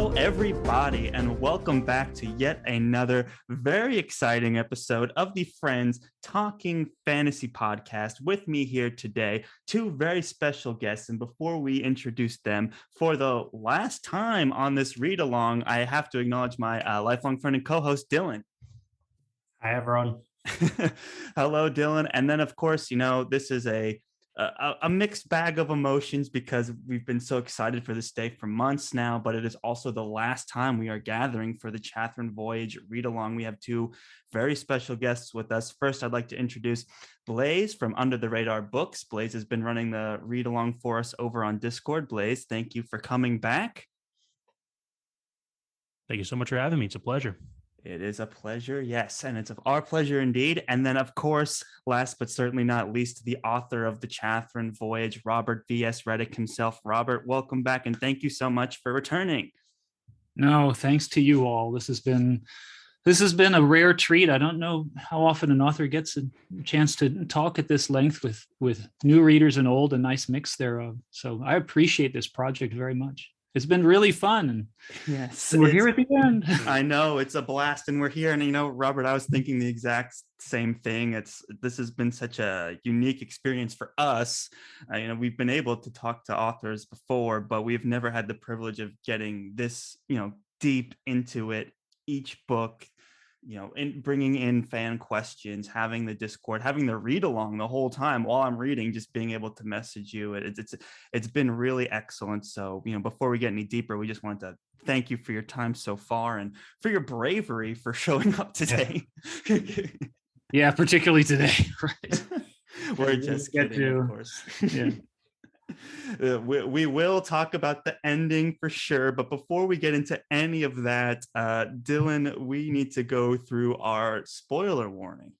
Hello, everybody, and welcome back to yet another very exciting episode of the Friends Talking Fantasy podcast. With me here today, two very special guests. And before we introduce them for the last time on this read along, I have to acknowledge my lifelong friend and co-host, Dylan. Hi, everyone. Hello, Dylan. And then, of course, this is a mixed bag of emotions because we've been so excited for this day for months now, but it is also the last time we are gathering for the Chathrand Voyage read along. We have two very special guests with us. First, I'd like to introduce Blaze from Under the Radar Books. Blaze has been running the read along for us over on Discord. Blaze, thank you for coming back. Thank you so much for having me. It's a pleasure. It is a pleasure, yes, and it's our pleasure indeed. And then, of course, last but certainly not least, the author of the Chathrand Voyage, Robert V.S. Redick himself. Robert, welcome back, and thank you so much for returning. No, thanks to you all. This has been a rare treat. I don't know how often an author gets a chance to talk at this length with new readers and old, a nice mix thereof. So I appreciate this project very much. It's been really fun. And yes, we're here at the end. I know it's a blast and we're here. And, Robert, I was thinking the exact same thing. This has been such a unique experience for us. We've been able to talk to authors before, but we've never had the privilege of getting this, deep into it, each book, in bringing in fan questions, having the Discord, having the read along the whole time while I'm reading, just being able to message you. It's been really excellent. So, before we get any deeper, we just wanted to thank you for your time so far and for your bravery for showing up today. Yeah, particularly today. Right. We're just kidding, of course. Yeah. We will talk about the ending for sure, but before we get into any of that, Dylan, we need to go through our spoiler warning.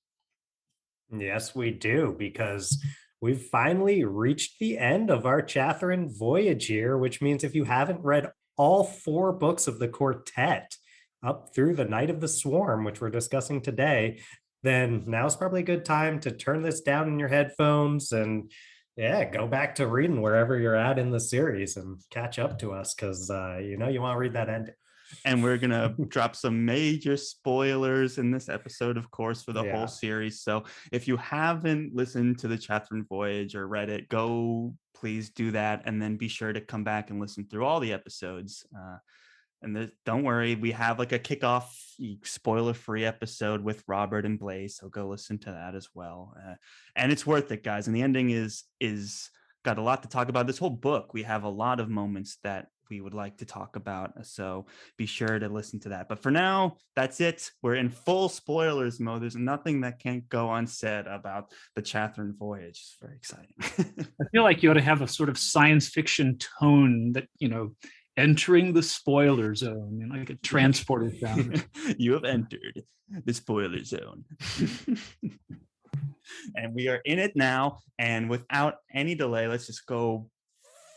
Yes, we do, because we've finally reached the end of our Chathrand Voyage here, which means if you haven't read all 4 books of the quartet up through the Night of the Swarm, which we're discussing today, then now's probably a good time to turn this down in your headphones and go back to reading wherever you're at in the series and catch up to us, because you want to read that ending. And we're going to drop some major spoilers in this episode, of course, for the whole series. So if you haven't listened to the Chathrand Voyage or read it, please do that. And then be sure to come back and listen through all the episodes. And don't worry, we have like a kickoff spoiler-free episode with Robert and Blaze, so go listen to that as well. And it's worth it, guys. And the ending is got a lot to talk about. This whole book, we have a lot of moments that we would like to talk about, so be sure to listen to that. But for now, that's it. We're in full spoilers mode. There's nothing that can't go unsaid about the Chathrand Voyage. It's very exciting. I feel like you ought to have a sort of science fiction tone that, entering the spoiler zone, like a transporter sound. You have entered the spoiler zone. And we are in it now. And without any delay, let's just go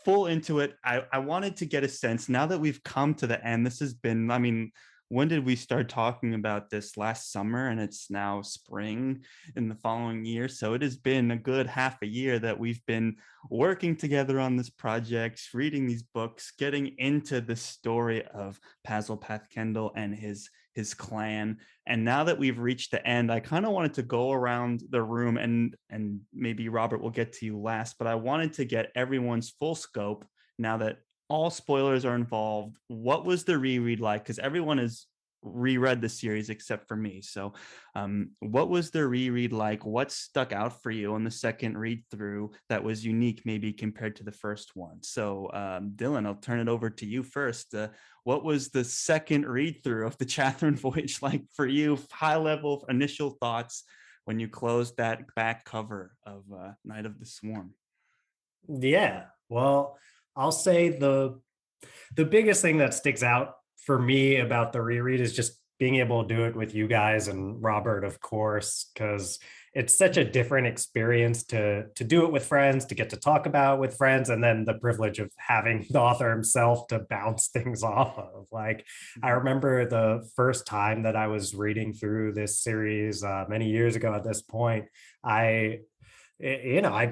full into it. I wanted to get a sense, now that we've come to the end, this has been, when did we start talking about this? Last summer, and it's now spring in the following year. So it has been a good half a year that we've been working together on this project, reading these books, getting into the story of Pazilpath Kendall and his clan. And now that we've reached the end, I kind of wanted to go around the room, and maybe Robert will get to you last, but I wanted to get everyone's full scope now that all spoilers are involved. What was the reread like? Because everyone has reread the series except for me. So what was the reread like? What stuck out for you on the second read through that was unique, maybe compared to the first one? So Dylan, I'll turn it over to you first. What was the second read through of the Chathrand Voyage like for you? High level initial thoughts when you closed that back cover of Night of the Swarm. Yeah, well, I'll say the biggest thing that sticks out for me about the reread is just being able to do it with you guys and Robert, of course, because it's such a different experience to do it with friends, to get to talk about with friends, and then the privilege of having the author himself to bounce things off of. Like, I remember the first time that I was reading through this series many years ago at this point, I'd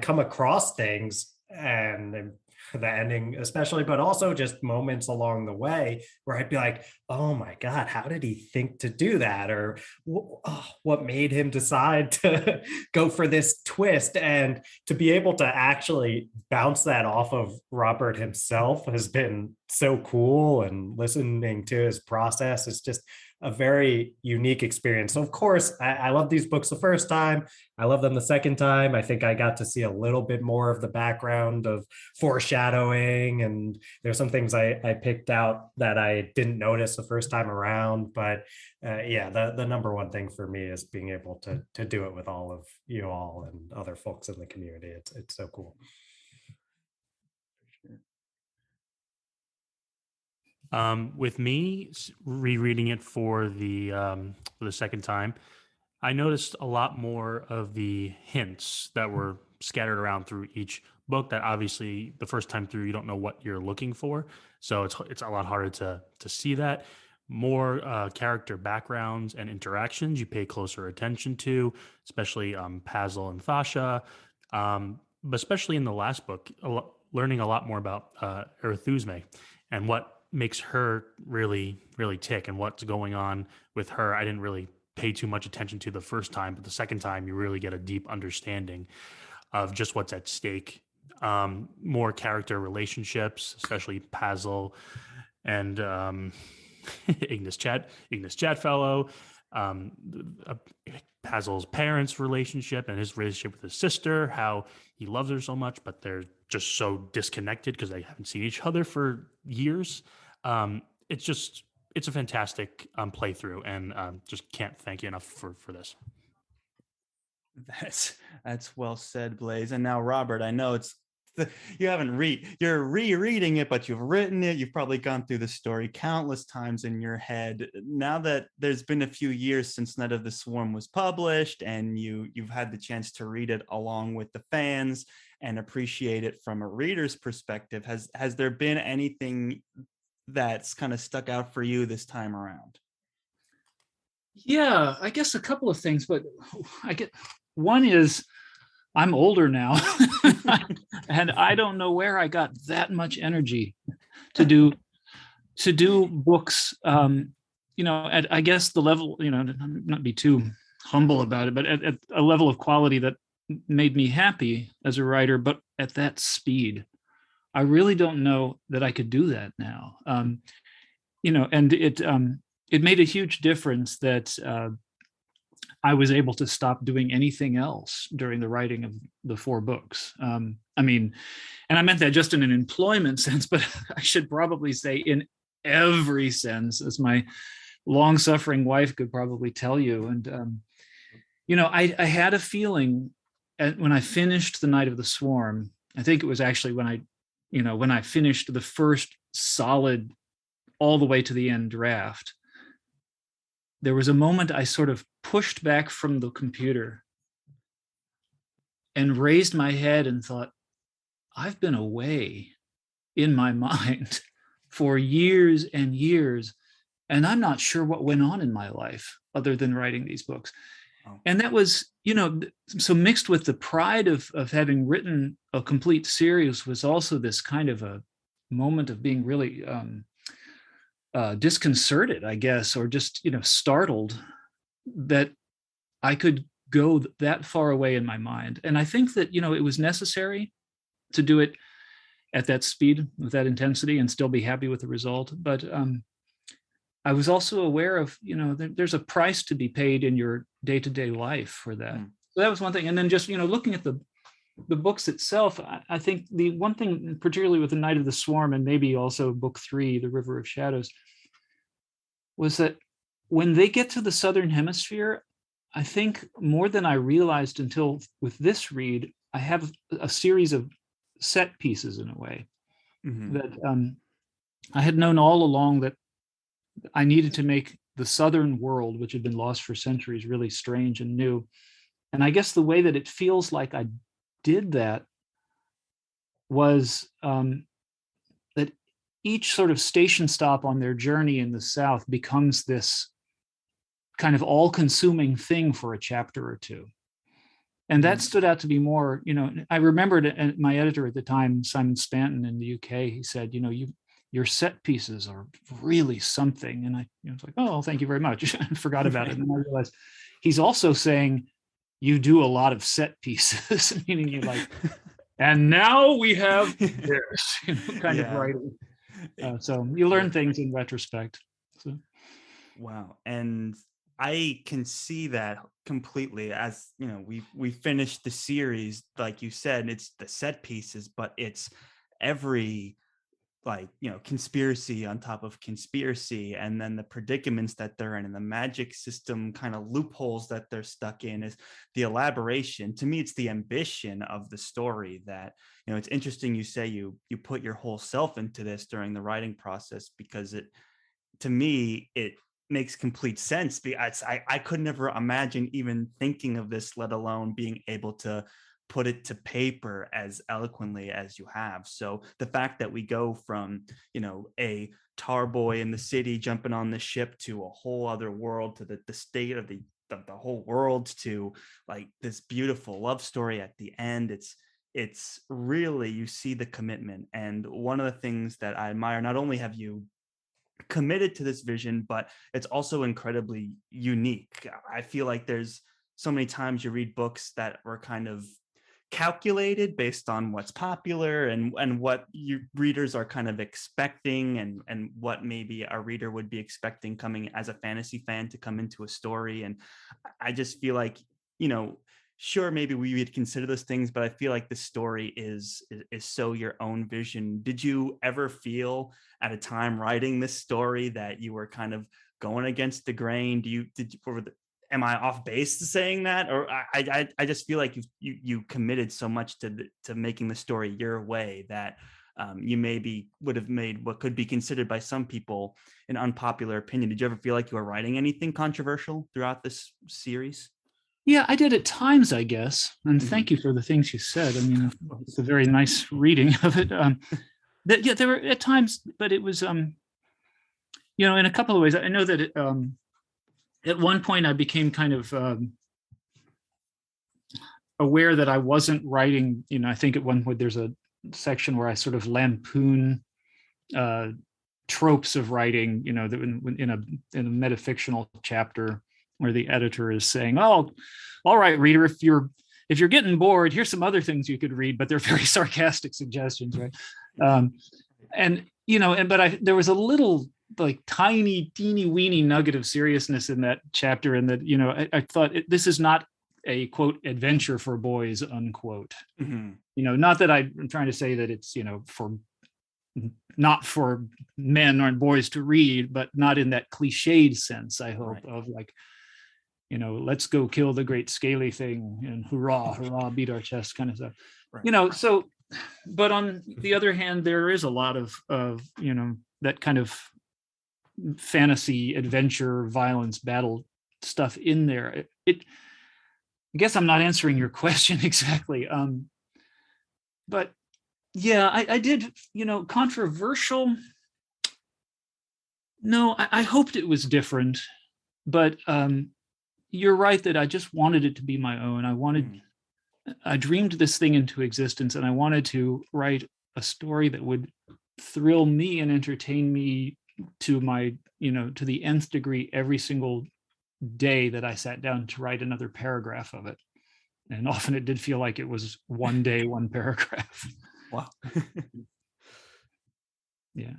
come across things and the ending especially, but also just moments along the way where I'd be like, oh my God, how did he think to do that? Or what made him decide to go for this twist? And to be able to actually bounce that off of Robert himself has been so cool. And listening to his process is just a very unique experience. So of course, I love these books the first time. I love them the second time. I think I got to see a little bit more of the background of foreshadowing, and there's some things I picked out that I didn't notice the first time around. But yeah, the number one thing for me is being able to do it with all of you all and other folks in the community. It's so cool. With me rereading it for the second time, I noticed a lot more of the hints that were scattered around through each book. That obviously the first time through you don't know what you're looking for, so it's a lot harder to see that. More character backgrounds and interactions you pay closer attention to, especially Pazel and Thasha, but especially in the last book, learning a lot more about Erethuzme and what makes her really tick and what's going on with her. I didn't really pay too much attention to the first time, but the second time you really get a deep understanding of just what's at stake. More character relationships, especially Pazel and Ignis Chatfellow, Pazel's parents' relationship and his relationship with his sister, how he loves her so much, but they're just so disconnected because they haven't seen each other for years. It's a fantastic playthrough, and just can't thank you enough for this. That's well said, Blaze. And now, Robert, I know you're rereading it, but you've written it. You've probably gone through the story countless times in your head. Now that there's been a few years since Night of the Swarm was published, and you've had the chance to read it along with the fans and appreciate it from a reader's perspective, has there been anything that's kind of stuck out for you this time around? Yeah, I guess a couple of things, but one is I'm older now and I don't know where I got that much energy to do books. At I guess the level, not be too humble about it, but at a level of quality that made me happy as a writer, but at that speed. I really don't know that I could do that now. And it made a huge difference that I was able to stop doing anything else during the writing of the 4 books. And I meant that just in an employment sense, but I should probably say in every sense, as my long-suffering wife could probably tell you. And, I had a feeling when I finished The Night of the Swarm. I think it was actually when I finished the first solid all the way to the end draft, there was a moment I sort of pushed back from the computer and raised my head and thought, I've been away in my mind for years and years, and I'm not sure what went on in my life other than writing these books. And that was, so mixed with the pride of having written a complete series was also this kind of a moment of being really disconcerted, I guess, or just, startled that I could go that far away in my mind. And I think that, it was necessary to do it at that speed with that intensity and still be happy with the result. But I was also aware of, there's a price to be paid in your day-to-day life for that. So that was one thing. And then just, looking at the books itself, I think the one thing, particularly with The Night of the Swarm and maybe also book 3, The River of Shadows, was that when they get to the Southern Hemisphere, I think more than I realized until with this read, I have a series of set pieces in a way that I had known all along that I needed to make the Southern world, which had been lost for centuries, really strange and new. And I guess the way that it feels like I did that was that each sort of station stop on their journey in the South becomes this kind of all-consuming thing for a chapter or two. And that stood out to be more, I remembered my editor at the time, Simon Spanton in the UK, he said, your set pieces are really something. And I was like, oh, thank you very much. I forgot about it. And then I realized he's also saying you do a lot of set pieces, meaning you're like, and now we have this kind of writing. So you learn things in retrospect. So. Wow. And I can see that completely. As we finished the series, like you said, it's the set pieces, but it's every conspiracy on top of conspiracy, and then the predicaments that they're in and the magic system kind of loopholes that they're stuck in. Is the elaboration. To me, it's the ambition of the story that, it's interesting you say you put your whole self into this during the writing process, because to me it makes complete sense. Because I could never imagine even thinking of this, let alone being able to put it to paper as eloquently as you have. So the fact that we go from, a tar boy in the city jumping on the ship to a whole other world, to the state of the whole world, to like this beautiful love story at the end, it's really, you see the commitment. And one of the things that I admire, not only have you committed to this vision, but it's also incredibly unique. I feel like there's so many times you read books that were kind of calculated based on what's popular and what your readers are kind of expecting, and what maybe a reader would be expecting coming as a fantasy fan to come into a story. And I just feel like, sure, maybe we would consider those things, but I feel like the story is so your own vision. Did you ever feel at a time writing this story that you were kind of going against the grain? Am I off base to saying that? Or I just feel like you committed so much to making the story your way that you maybe would have made what could be considered by some people an unpopular opinion. Did you ever feel like you were writing anything controversial throughout this series? Yeah, I did at times, I guess. And thank you for the things you said. I mean, it's a very nice reading of it. There were at times, but it was, in a couple of ways. I know that at one point I became kind of aware that I wasn't writing, I think at one point there's a section where I sort of lampoon tropes of writing, that in a metafictional chapter, where the editor is saying, "Oh, all right, reader, if you're getting bored, here's some other things you could read," but they're very sarcastic suggestions, right? But there was a little like tiny, teeny weeny nugget of seriousness in that chapter, and that I thought this is not a quote adventure for boys, unquote. Not that I'm trying to say that it's not for men or boys to read, but not in that cliched sense, I hope, right, of like, let's go kill the great scaly thing and hurrah, hurrah, beat our chest kind of stuff. Right. So, but on the other hand, there is a lot of that kind of fantasy, adventure, violence, battle stuff in there. I guess I'm not answering your question exactly. But yeah, I did, controversial. No, I hoped it was different, but you're right that I just wanted it to be my own. I dreamed this thing into existence, and I wanted to write a story that would thrill me and entertain me to my, to the nth degree every single day that I sat down to write another paragraph of it. And often it did feel like it was one day, one paragraph. Wow. Yeah.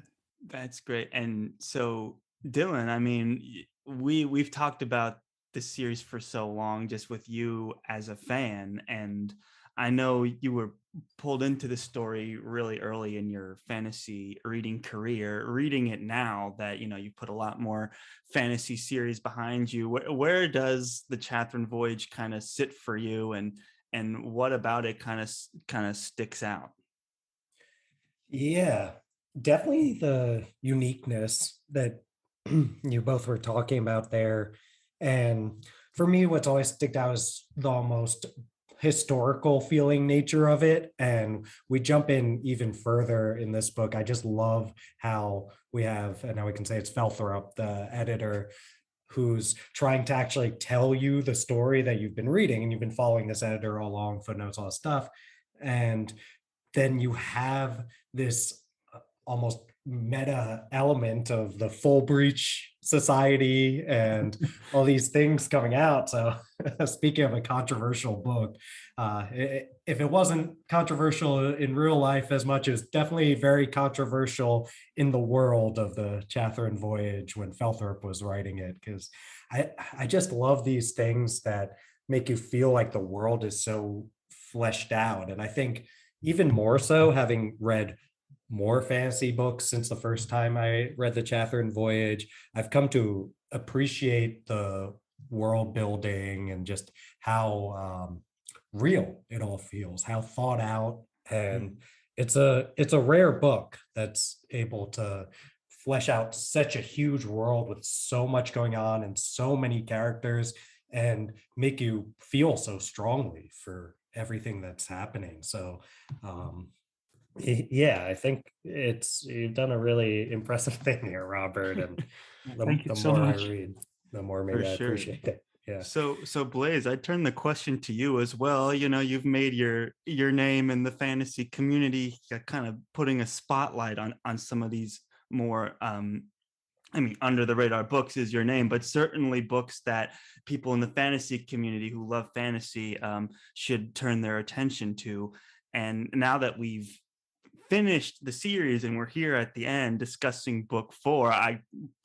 That's great. And so, Dylan, I mean, we've talked about this series for so long, just with you as a fan, and I know you were pulled into the story really early in your fantasy reading career. Reading it now that you put a lot more fantasy series behind you, where does the Chathrand Voyage kind of sit for you, and what about it kind of sticks out? Yeah, definitely the uniqueness that you both were talking about there. And for me, what's always sticked out is the almost historical feeling nature of it. And we jump in even further in this book. I just love how we have, and now we can say it's Felthrop, the editor, who's trying to actually tell you the story that you've been reading, and you've been following this editor all along, footnotes, all this stuff. And then you have this almost meta element of the full breach society and all these things coming out. So speaking of a controversial book, if it wasn't controversial in real life as much, it was definitely very controversial in the world of the Chathrand voyage when Felthorpe was writing it, because I just love these things that make you feel like the world is so fleshed out. And I think even more so, having read more fantasy books since the first time I read the Chathrand voyage, I've come to appreciate the world building and just how real it all feels, how thought out. And it's a rare book that's able to flesh out such a huge world with so much going on and so many characters, and make you feel so strongly for everything that's happening. So yeah, I think you've done a really impressive thing here, Robert. And Thank you the so more I much. read, the more For maybe I sure. appreciate it. Yeah. So Blaze, I turn the question to you as well. You know, you've made your name in the fantasy community, kind of putting a spotlight on some of these more I mean, under the radar books is your name, but certainly books that people in the fantasy community who love fantasy should turn their attention to. And now that we've finished the series and we're here at the end discussing book 4,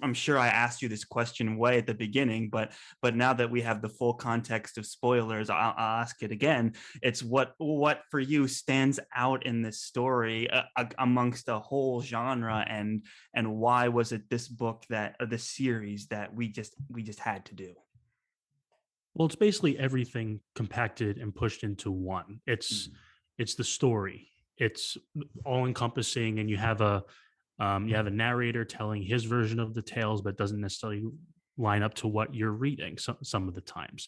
I'm sure I asked you this question way at the beginning, but now that we have the full context of spoilers, I'll ask it again. It's what for you stands out in this story amongst a whole genre, and why was it this book, that this series, that we just had to do? Well, it's basically everything compacted and pushed into one. It's the story. It's all encompassing, and you have a narrator telling his version of the tales, but doesn't necessarily line up to what you're reading some of the times.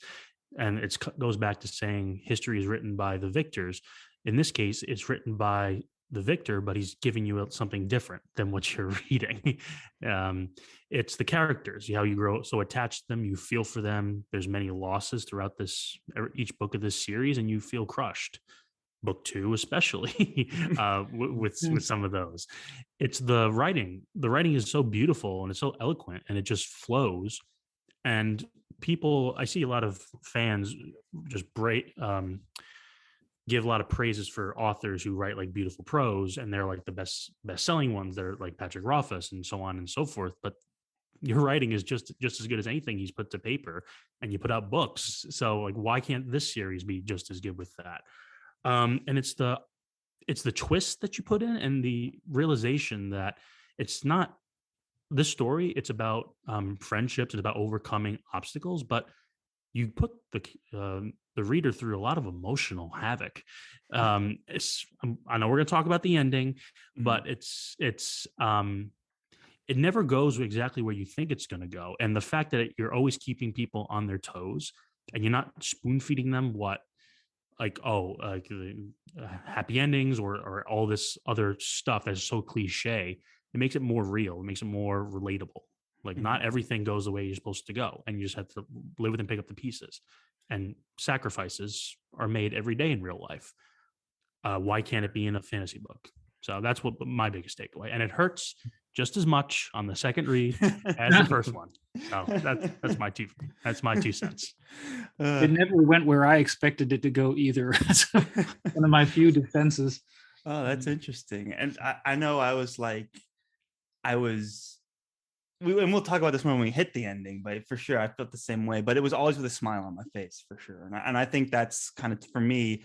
And it goes back to saying history is written by the victors. In this case, it's written by the victor, but he's giving you something different than what you're reading. It's the characters, how you grow so attached to them, you feel for them. There's many losses throughout each book of this series, and you feel crushed. Book 2 especially with some of those. It's the writing. The writing is so beautiful and it's so eloquent, and it just flows. And I see a lot of fans just give a lot of praises for authors who write like beautiful prose, and they're like the best-selling ones. They're like Patrick Rothfuss and so on and so forth. But your writing is just as good as anything he's put to paper, and you put out books. So like, why can't this series be just as good with that? And it's the twist that you put in, and the realization that it's not this story. It's about friendships. It's about overcoming obstacles, but you put the reader through a lot of emotional havoc. I know we're going to talk about the ending, but it never goes exactly where you think it's going to go. And the fact that you're always keeping people on their toes, and you're not spoon feeding them happy endings or all this other stuff that's so cliche. It makes it more real. It makes it more relatable. Like, not everything goes the way you're supposed to go, and you just have to live with and pick up the pieces. And sacrifices are made every day in real life. Why can't it be in a fantasy book? So that's what my biggest takeaway. And it hurts just as much on the second read as the first one. So that's my 2 cents. It never went where I expected it to go either. That's one of my few defenses. Oh, that's interesting. And I know and we'll talk about this when we hit the ending, but for sure I felt the same way. But it was always with a smile on my face, for sure. And I think that's kind of, for me,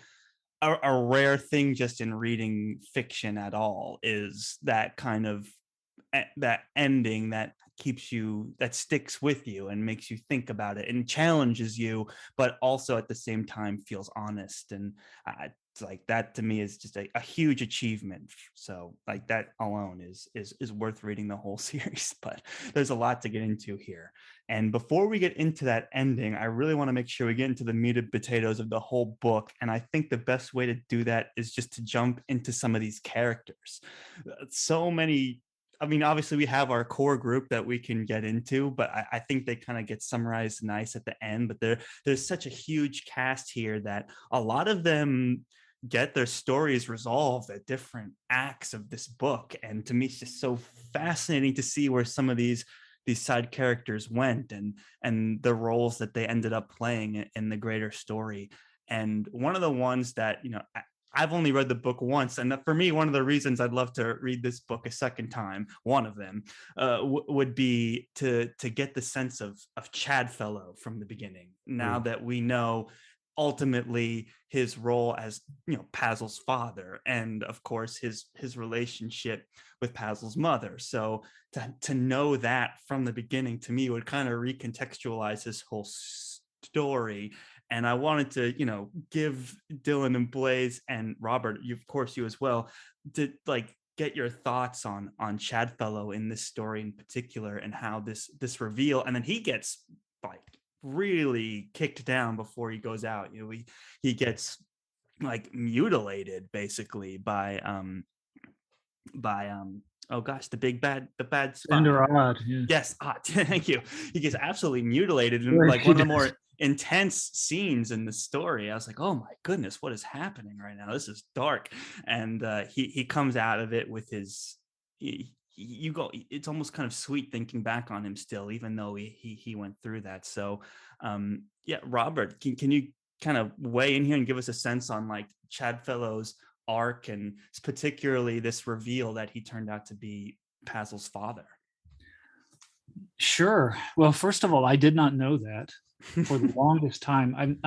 a rare thing just in reading fiction at all, is that kind of that ending that sticks with you and makes you think about it and challenges you, but also at the same time feels honest. And it's like, that to me is just a huge achievement. So like, that alone is worth reading the whole series. But there's a lot to get into here. And before we get into that ending, I really want to make sure we get into the meat and potatoes of the whole book. And I think the best way to do that is just to jump into some of these characters. So many I mean, obviously we have our core group that we can get into, but I think they kind of get summarized nice at the end. But there's such a huge cast here that a lot of them get their stories resolved at different acts of this book. And to me, it's just so fascinating to see where some of these side characters went and the roles that they ended up playing in the greater story. And one of the ones that, I've only read the book once, and for me, one of the reasons I'd love to read this book a second time, one of them, would be to get the sense of Chadfellow from the beginning. Now that we know ultimately his role as Pazel's father, and of course his relationship with Pazel's mother. So to know that from the beginning, to me, would kind of recontextualize his whole story. And I wanted to, give Dylan and Blaze and Robert, of course you as well, to get your thoughts on Chadfellow in this story in particular, and how this reveal, and then he gets really kicked down before he goes out. He gets mutilated basically by oh gosh, the bad spy. Yeah. Yes, thank you. He gets absolutely mutilated in one of the more intense scenes in the story. I was like, oh my goodness, what is happening right now? This is dark. And he comes out of it with his it's almost kind of sweet thinking back on him still, even though he went through that. So Robert, can you kind of weigh in here and give us a sense on Chadfellow's arc, and particularly this reveal that he turned out to be Pazel's father? Sure. Well, first of all, I did not know that for the longest time.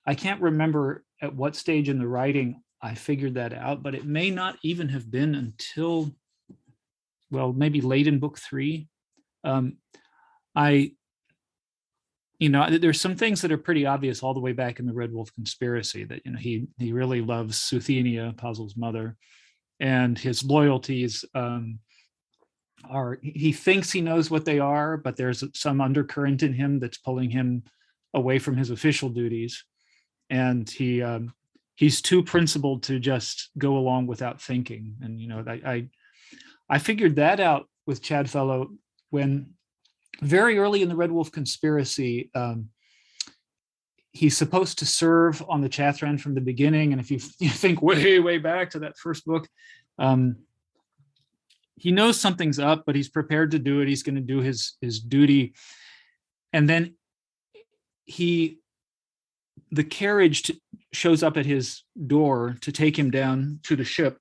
I can't remember at what stage in the writing I figured that out, but it may not even have been until, well, maybe late in book 3. There's some things that are pretty obvious all the way back in the Red Wolf Conspiracy, that he really loves Suthenia, Pazel's mother, and his loyalties he thinks he knows what they are, but there's some undercurrent in him that's pulling him away from his official duties, and he's too principled to just go along without thinking. And I figured that out with Chadfellow when very early in the Red Wolf Conspiracy, he's supposed to serve on the Chathrand from the beginning. And if you think way back to that first book, he knows something's up, but he's prepared to do it. He's going to do his duty. And then the carriage shows up at his door to take him down to the ship.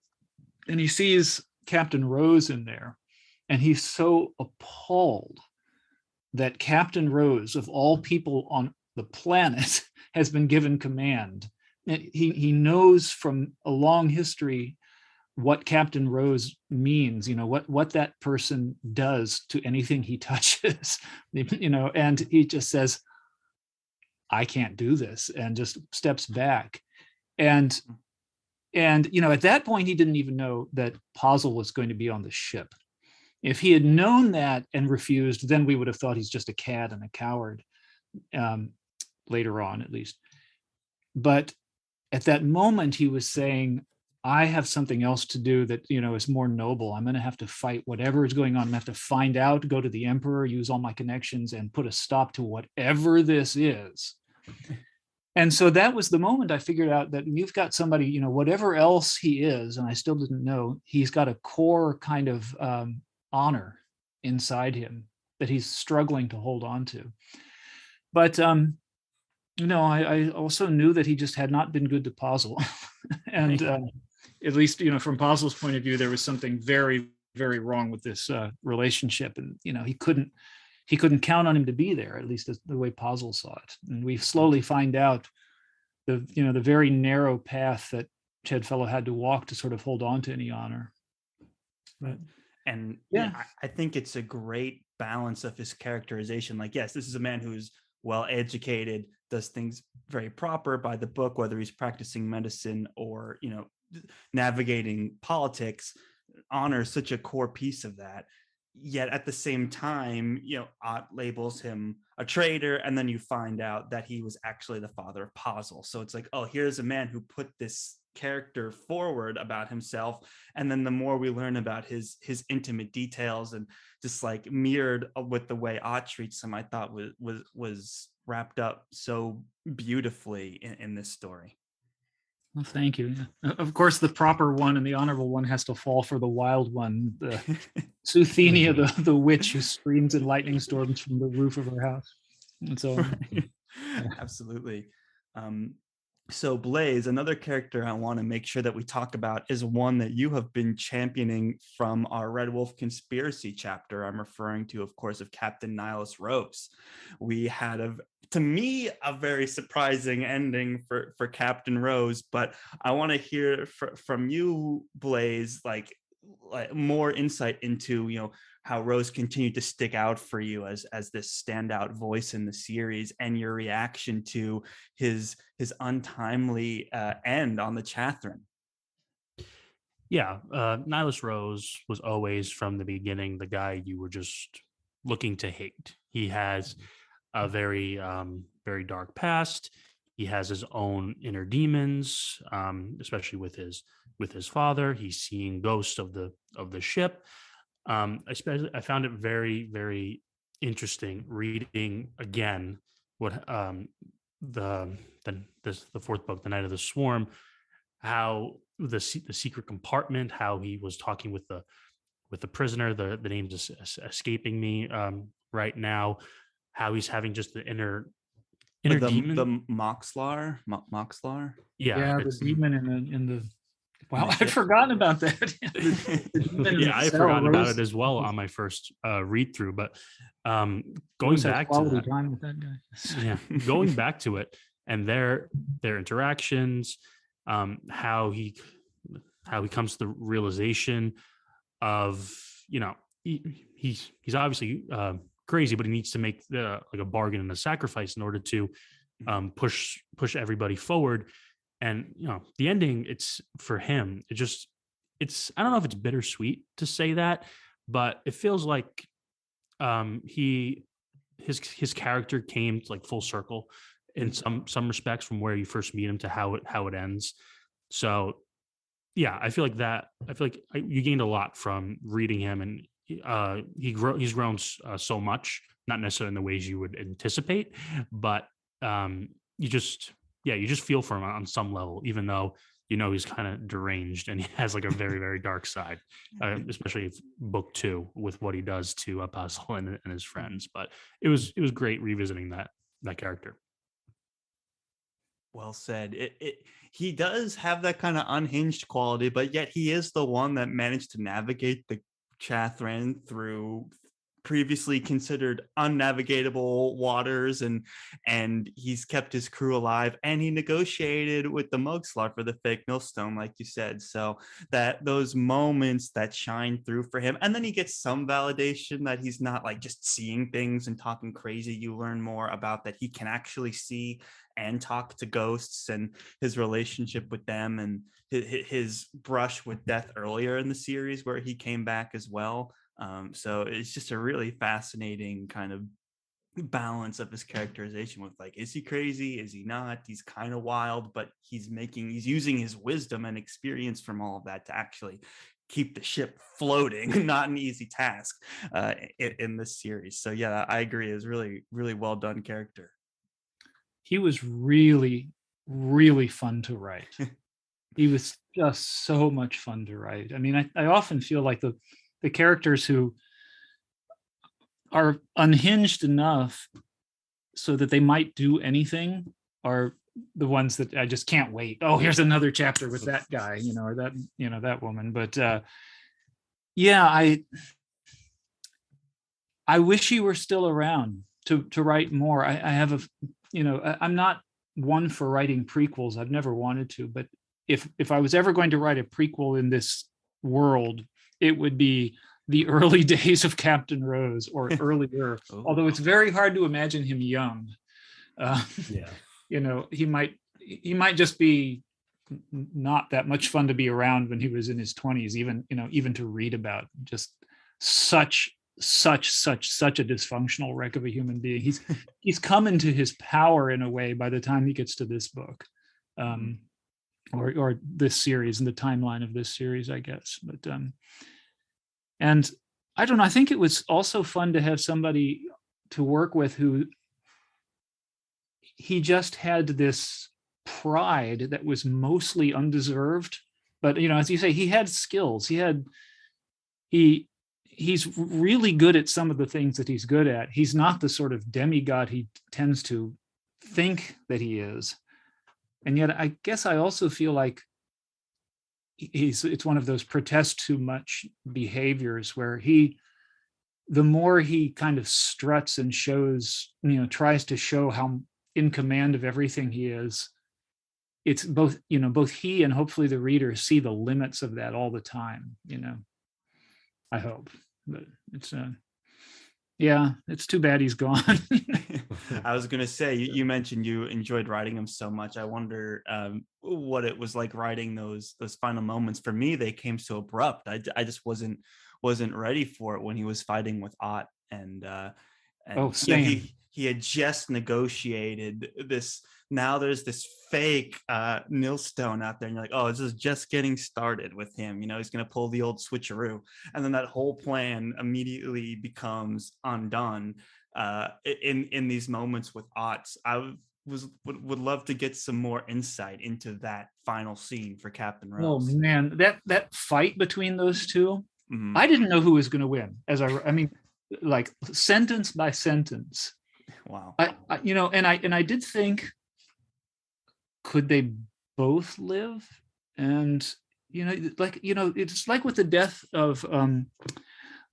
And he sees Captain Rose in there. And he's so appalled that Captain Rose, of all people on the planet, has been given command. And he knows from a long history what Captain Rose means, what that person does to anything he touches, and he just says, I can't do this, and just steps back. And at that point, he didn't even know that Pazel was going to be on the ship. If he had known that and refused, then we would have thought he's just a cad and a coward, later on, at least. But at that moment, he was saying, I have something else to do that, is more noble. I'm going to have to fight whatever is going on. I'm going to have to find out, go to the emperor, use all my connections, and put a stop to whatever this is. And so that was the moment I figured out that you've got somebody, whatever else he is, and I still didn't know, he's got a core kind of honor inside him that he's struggling to hold on to. But I also knew that he just had not been good to Pazel. And at least, from Pazel's point of view, there was something very, very wrong with this relationship. And, he couldn't count on him to be there, at least the way Pazel saw it. And we slowly find out the very narrow path that Chadfellow had to walk to sort of hold on to any honor. But, and yeah, I think it's a great balance of his characterization. Yes, this is a man who's well educated, does things very proper by the book, whether he's practicing medicine or navigating politics. Honor is such a core piece of that. Yet at the same time, Ott labels him a traitor, and then you find out that he was actually the father of Pazel. So it's like, oh, here's a man who put this character forward about himself, and then the more we learn about his intimate details and just like mirrored with the way Ott treats him, I thought was wrapped up so beautifully in this story. Well, thank you. Yeah. Of course, the proper one and the honorable one has to fall for the wild one, the Suthenia, the witch who screams in lightning storms from the roof of her house. And so, right. Absolutely. So Blaze, another character I want to make sure that we talk about is one that you have been championing from our Red Wolf conspiracy chapter. I'm referring to, of course, of Captain Nihilus Rose. We had to me, a very surprising ending for Captain Rose, but I want to hear from you, Blaze, like more insight into, how Rose continued to stick out for you as this standout voice in the series, and your reaction to his untimely end on the Chathrand. Yeah, Nihilus Rose was always from the beginning the guy you were just looking to hate. He has a very very dark past. He has his own inner demons, especially with his father. He's seeing ghosts of the ship. Especially, I found it very, very interesting reading again what the fourth book, The Night of the Swarm, how the secret compartment, how he was talking with the prisoner. The name's escaping me right now. How he's having just the inner demon. The Moxlar. Yeah, the demon in the. Wow, I'd forgotten about that. Yeah, I forgot about it as well on my first read through. But going back to that, time with that guy. Yeah, going back to it and their interactions, how he comes to the realization of, he's obviously crazy, but he needs to make like a bargain and a sacrifice in order to push everybody forward. And the ending, it's for him, it's I don't know if it's bittersweet to say that, but it feels like his character came to like full circle in some respects from where you first meet him to how it ends. So yeah, I feel like you gained a lot from reading him, and he's grown so much, not necessarily in the ways you would anticipate, but you just feel for him on some level, even though he's kind of deranged and he has like a very, very dark side, especially book 2 with what he does to Puzzle and his friends. But it was great revisiting that character. Well said. He does have that kind of unhinged quality, but yet he is the one that managed to navigate the Chathrand through previously considered unnavigatable waters, and he's kept his crew alive, and he negotiated with the Moxlar for the fake millstone, like you said. So that those moments that shine through for him, and then he gets some validation that he's not like just seeing things and talking crazy. You learn more about that he can actually see and talk to ghosts, and his relationship with them, and his brush with death earlier in the series where he came back as well. So it's just a really fascinating kind of balance of his characterization with like, is he crazy? Is he not? He's kind of wild, but he's using his wisdom and experience from all of that to actually keep the ship floating. Not an easy task in this series. So yeah, I agree. It's really, really well done character. He was really, really fun to write. He was just so much fun to write. I mean, I often feel like the characters who are unhinged enough so that they might do anything are the ones that I just can't wait. Oh, here's another chapter with that guy, or that, that woman. But yeah, I wish he were still around to write more. I have I'm not one for writing prequels. I've never wanted to, but if I was ever going to write a prequel in this world, it would be the early days of Captain Rose or earlier. Although it's very hard to imagine him young. He might just be not that much fun to be around when he was in his 20s, even to read about. Just such a dysfunctional wreck of a human being. He's come into his power in a way by the time he gets to this book. or this series and the timeline of this series, I guess. But and I don't know, I think it was also fun to have somebody to work with who he just had this pride that was mostly undeserved. But as you say, he had skills. He's really good at some of the things that he's good at. He's not the sort of demigod he tends to think that he is. And yet I guess I also feel like it's one of those protest too much behaviors where the more he kind of struts and shows, tries to show how in command of everything he is, it's both he and hopefully the reader see the limits of that all the time, I hope. But it's it's too bad he's gone. I was gonna say, you mentioned you enjoyed writing him so much. I wonder what it was like writing those final moments. For me, they came so abrupt. I just wasn't ready for it when he was fighting with Ott, and same. He had just negotiated this. Now there's this fake Nilstone out there, and you're like, oh, this is just getting started with him. He's going to pull the old switcheroo, and then that whole plan immediately becomes undone in these moments with Ott. I would love to get some more insight into that final scene for Captain Rose. Oh man, that fight between those two, Mm-hmm. I didn't know who was going to win. I mean, like sentence by sentence. Wow. I did think, could they both live? And it's like with the death of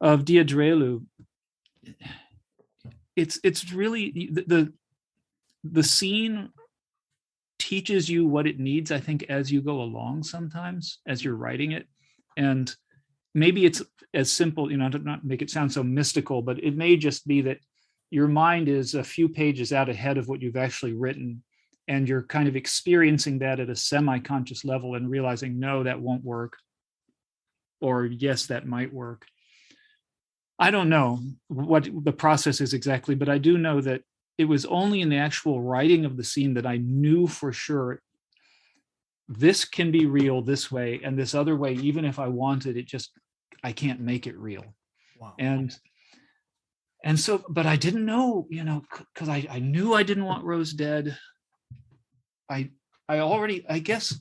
Diadrelu. It's really the scene teaches you what it needs, I think, as you go along sometimes, as you're writing it. And maybe it's as simple, to not make it sound so mystical, but it may just be that your mind is a few pages out ahead of what you've actually written, and you're kind of experiencing that at a semi-conscious level and realizing, no, that won't work, or yes, that might work. I don't know what the process is exactly, but I do know that it was only in the actual writing of the scene that I knew for sure this can be real this way, and this other way, even if I wanted it, I can't make it real. Wow. And so, but I didn't know, because I knew I didn't want Rose dead. I guess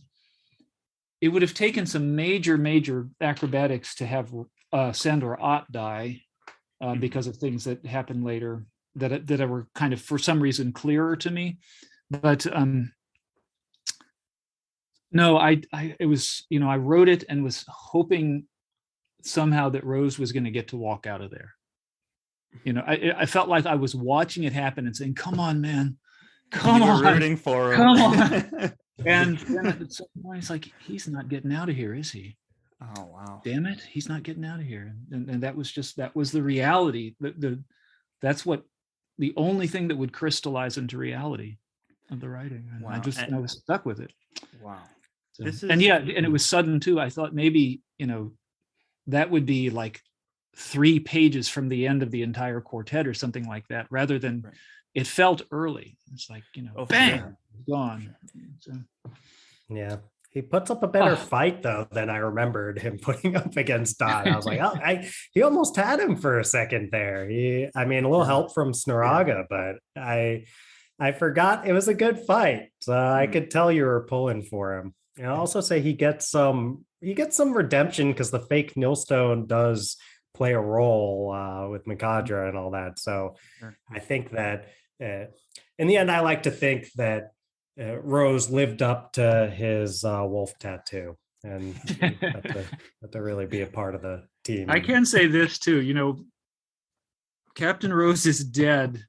it would have taken some major acrobatics to have Sandor Ott die because of things that happened later that were kind of, for some reason, clearer to me. But no, I wrote it and was hoping somehow that Rose was going to get to walk out of there. I felt like I was watching it happen and saying, "Come on, man, come on, rooting for him, come on." And then at some point, it's like, he's not getting out of here, is he? Oh wow! Damn it, he's not getting out of here. And that was the reality. That's what the only thing that would crystallize into reality of the writing. And wow. I was stuck with it. Wow. So, and it was sudden too. I thought maybe that would be like 3 pages from the end of the entire quartet or something like that, rather than it felt early. It's like, bang, gone. So, yeah. He puts up a better fight though than I remembered him putting up against Dodd. I was like, he almost had him for a second there. A little help from Snoraga, but I forgot it was a good fight. So I could tell you were pulling for him. And I'll also say he gets some redemption because the fake Nilstone does play a role with Makadra and all that. So I think that in the end, I like to think that Rose lived up to his wolf tattoo, and had to really be a part of the team. I can say this too, Captain Rose is dead,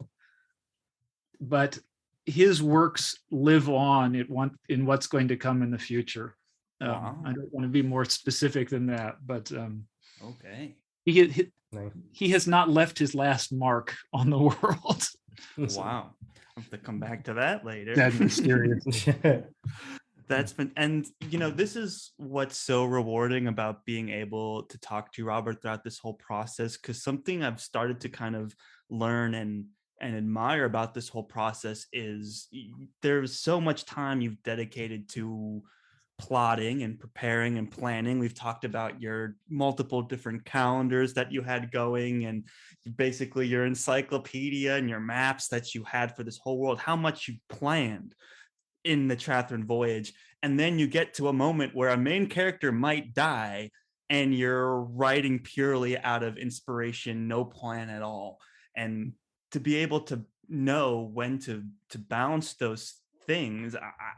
but his works live on in what's going to come in the future. Wow. I don't want to be more specific than that, but okay. He has not left his last mark on the world. Wow. I'll have to come back to that later. That's mysterious. That's been, and this is what's so rewarding about being able to talk to Robert throughout this whole process, because something I've started to kind of learn and admire about this whole process is there's so much time you've dedicated to plotting and preparing and planning. We've talked about your multiple different calendars that you had going, and basically your encyclopedia and your maps that you had for this whole world, how much you planned in the Chathrand voyage. And then you get to a moment where a main character might die, and you're writing purely out of inspiration, no plan at all. And to be able to know when to balance those things,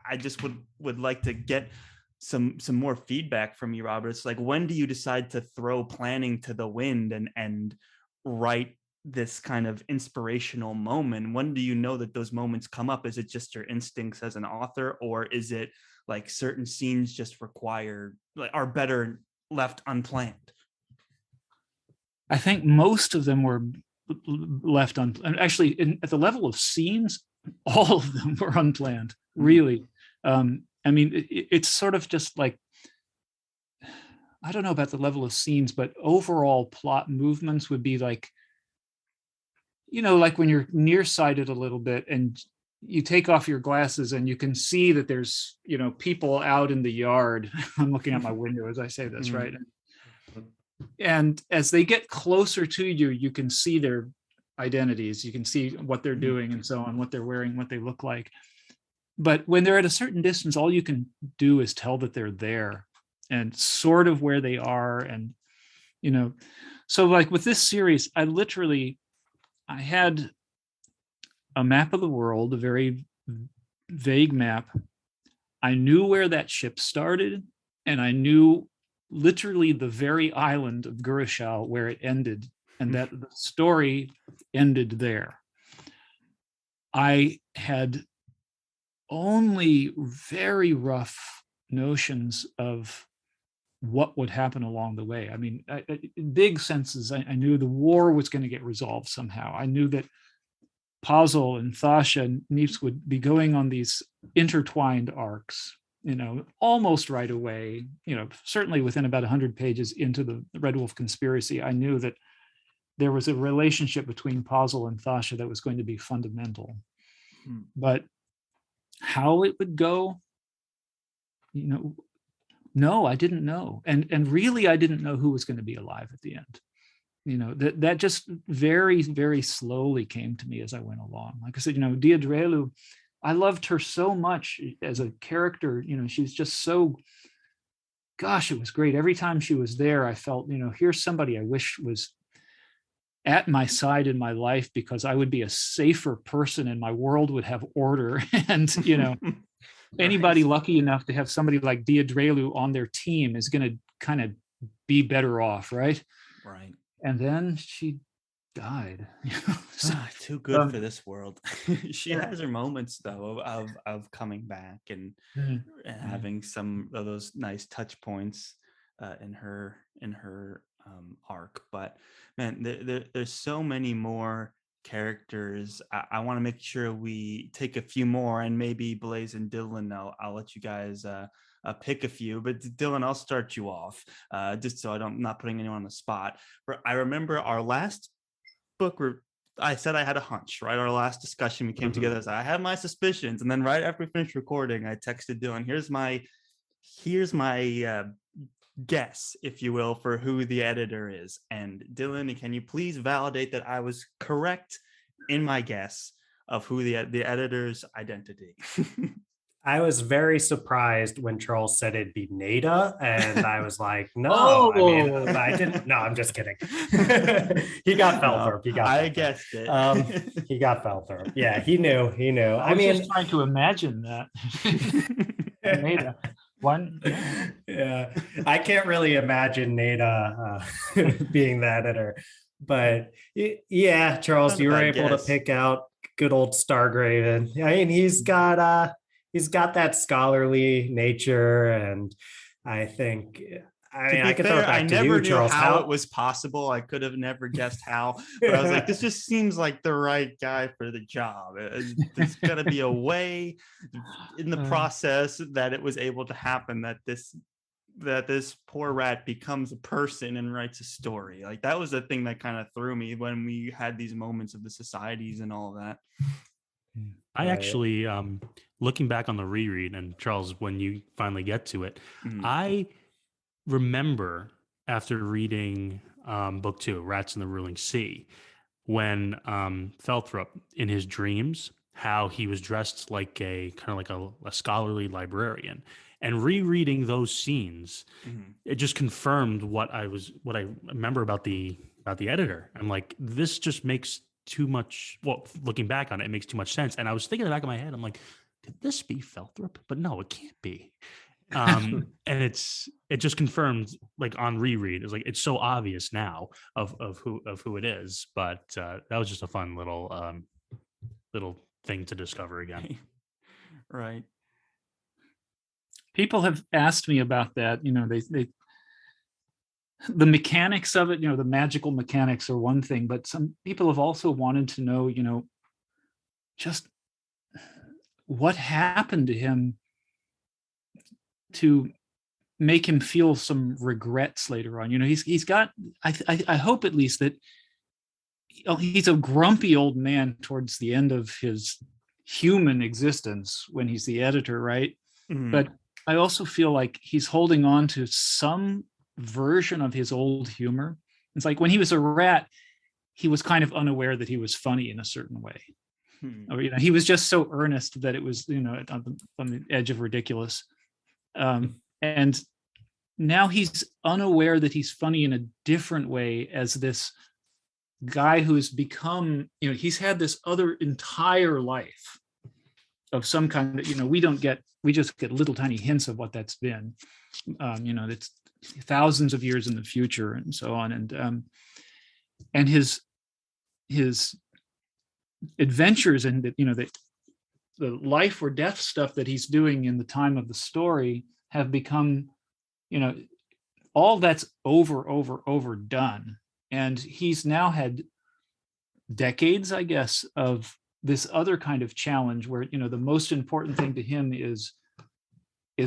I just would like to get some more feedback from you, Robert. It's like, when do you decide to throw planning to the wind and write this kind of inspirational moment? When do you know that those moments come up? Is it just your instincts as an author, or is it like certain scenes just require, like, are better left unplanned? I think most of them were left unplanned. Actually, at the level of scenes, all of them were unplanned, really. I mean, it's sort of just like, I don't know about the level of scenes, but overall plot movements would be like, like when you're nearsighted a little bit and you take off your glasses and you can see that there's, people out in the yard. I'm looking out my window as I say this, right? And as they get closer to you, you can see their identities. You can see what they're doing and so on, what they're wearing, what they look like. But when they're at a certain distance, all you can do is tell that they're there and sort of where they are. And, so like with this series, I had a map of the world, a very vague map. I knew where that ship started, and I knew literally the very island of Gurashal where it ended, and that the story ended there. I had only very rough notions of what would happen along the way. I mean, in big senses, I knew the war was going to get resolved somehow. I knew that Puzzle and Thasha and Neeps would be going on these intertwined arcs, almost right away, certainly within about 100 pages into the Red Wolf conspiracy. I knew that there was a relationship between Puzzle and Thasha that was going to be fundamental. But how it would go, no, I didn't know. And really, I didn't know who was going to be alive at the end. That just very, very slowly came to me as I went along. Like I said, Diadrelu, I loved her so much as a character. She's just so, gosh, it was great. Every time she was there, I felt, here's somebody I wish was at my side in my life, because I would be a safer person and my world would have order. And, anybody lucky enough to have somebody like Diadrelu on their team is going to kind of be better off, right? Right. And then she died. So, too good for this world. She has her moments though of coming back and having some of those nice touch points in her arc. But man, there's so many more characters. I want to make sure we take a few more, and maybe Blaze and Dylan, I'll let you guys pick a few. But Dylan, I'll start you off, just so I'm not putting anyone on the spot. I remember our last book where I said I had a hunch, right? Our last discussion, we came together as I have my suspicions, and then right after we finished recording, I texted Dylan, here's my guess, if you will, for who the editor is. And Dylan, can you please validate that I was correct in my guess of who the editor's identity? I was very surprised when Charles said it'd be Nada, and I was like, no, I didn't. No, I'm just kidding. He got Felthorpe. I guessed it. He got Felthorpe. Yeah, he knew. I was just trying to imagine that. Nada. One, yeah, I can't really imagine Nada being the editor, but yeah, Charles, you were able to pick out good old Stargraven. I mean, he's got that scholarly nature, and I think, I could throw it back to you, Charles. How it was possible. I could have never guessed how, but I was like, this just seems like the right guy for the job. There's got to be a way in the process that it was able to happen, that this poor rat becomes a person and writes a story. Like, that was the thing that kind of threw me when we had these moments of the societies and all that. I actually looking back on the reread, and Charles, when you finally get to it, Mhm. I remember after reading book 2, Rats in the Ruling Sea, when Felthrop in his dreams, how he was dressed like a kind of like a scholarly librarian, and rereading those scenes, Mhm. it just confirmed what I remember about the editor. I'm like, this just makes too much. Well, looking back on it, it makes too much sense. And I was thinking in the back of my head, I'm like, could this be Felthrop? But no, it can't be. And it just confirmed, like on reread, it's like it's so obvious now of who it is. But that was just a fun little thing to discover again. Right. People have asked me about that. They the mechanics of it, the magical mechanics are one thing, but some people have also wanted to know, just what happened to him to make him feel some regrets later on. He's got, I hope at least that he's a grumpy old man towards the end of his human existence when he's the editor, right? Mhm. But I also feel like he's holding on to some version of his old humor. It's like when he was a rat, he was kind of unaware that he was funny in a certain way. Hmm. Or he was just so earnest that it was on the edge of ridiculous. And now he's unaware that he's funny in a different way as this guy who's become, he's had this other entire life of some kind of, we just get little tiny hints of what that's been. It's thousands of years in the future and so on. And his adventures and the life or death stuff that he's doing in the time of the story have become, all that's overdone. And he's now had decades, I guess, of this other kind of challenge where, the most important thing to him is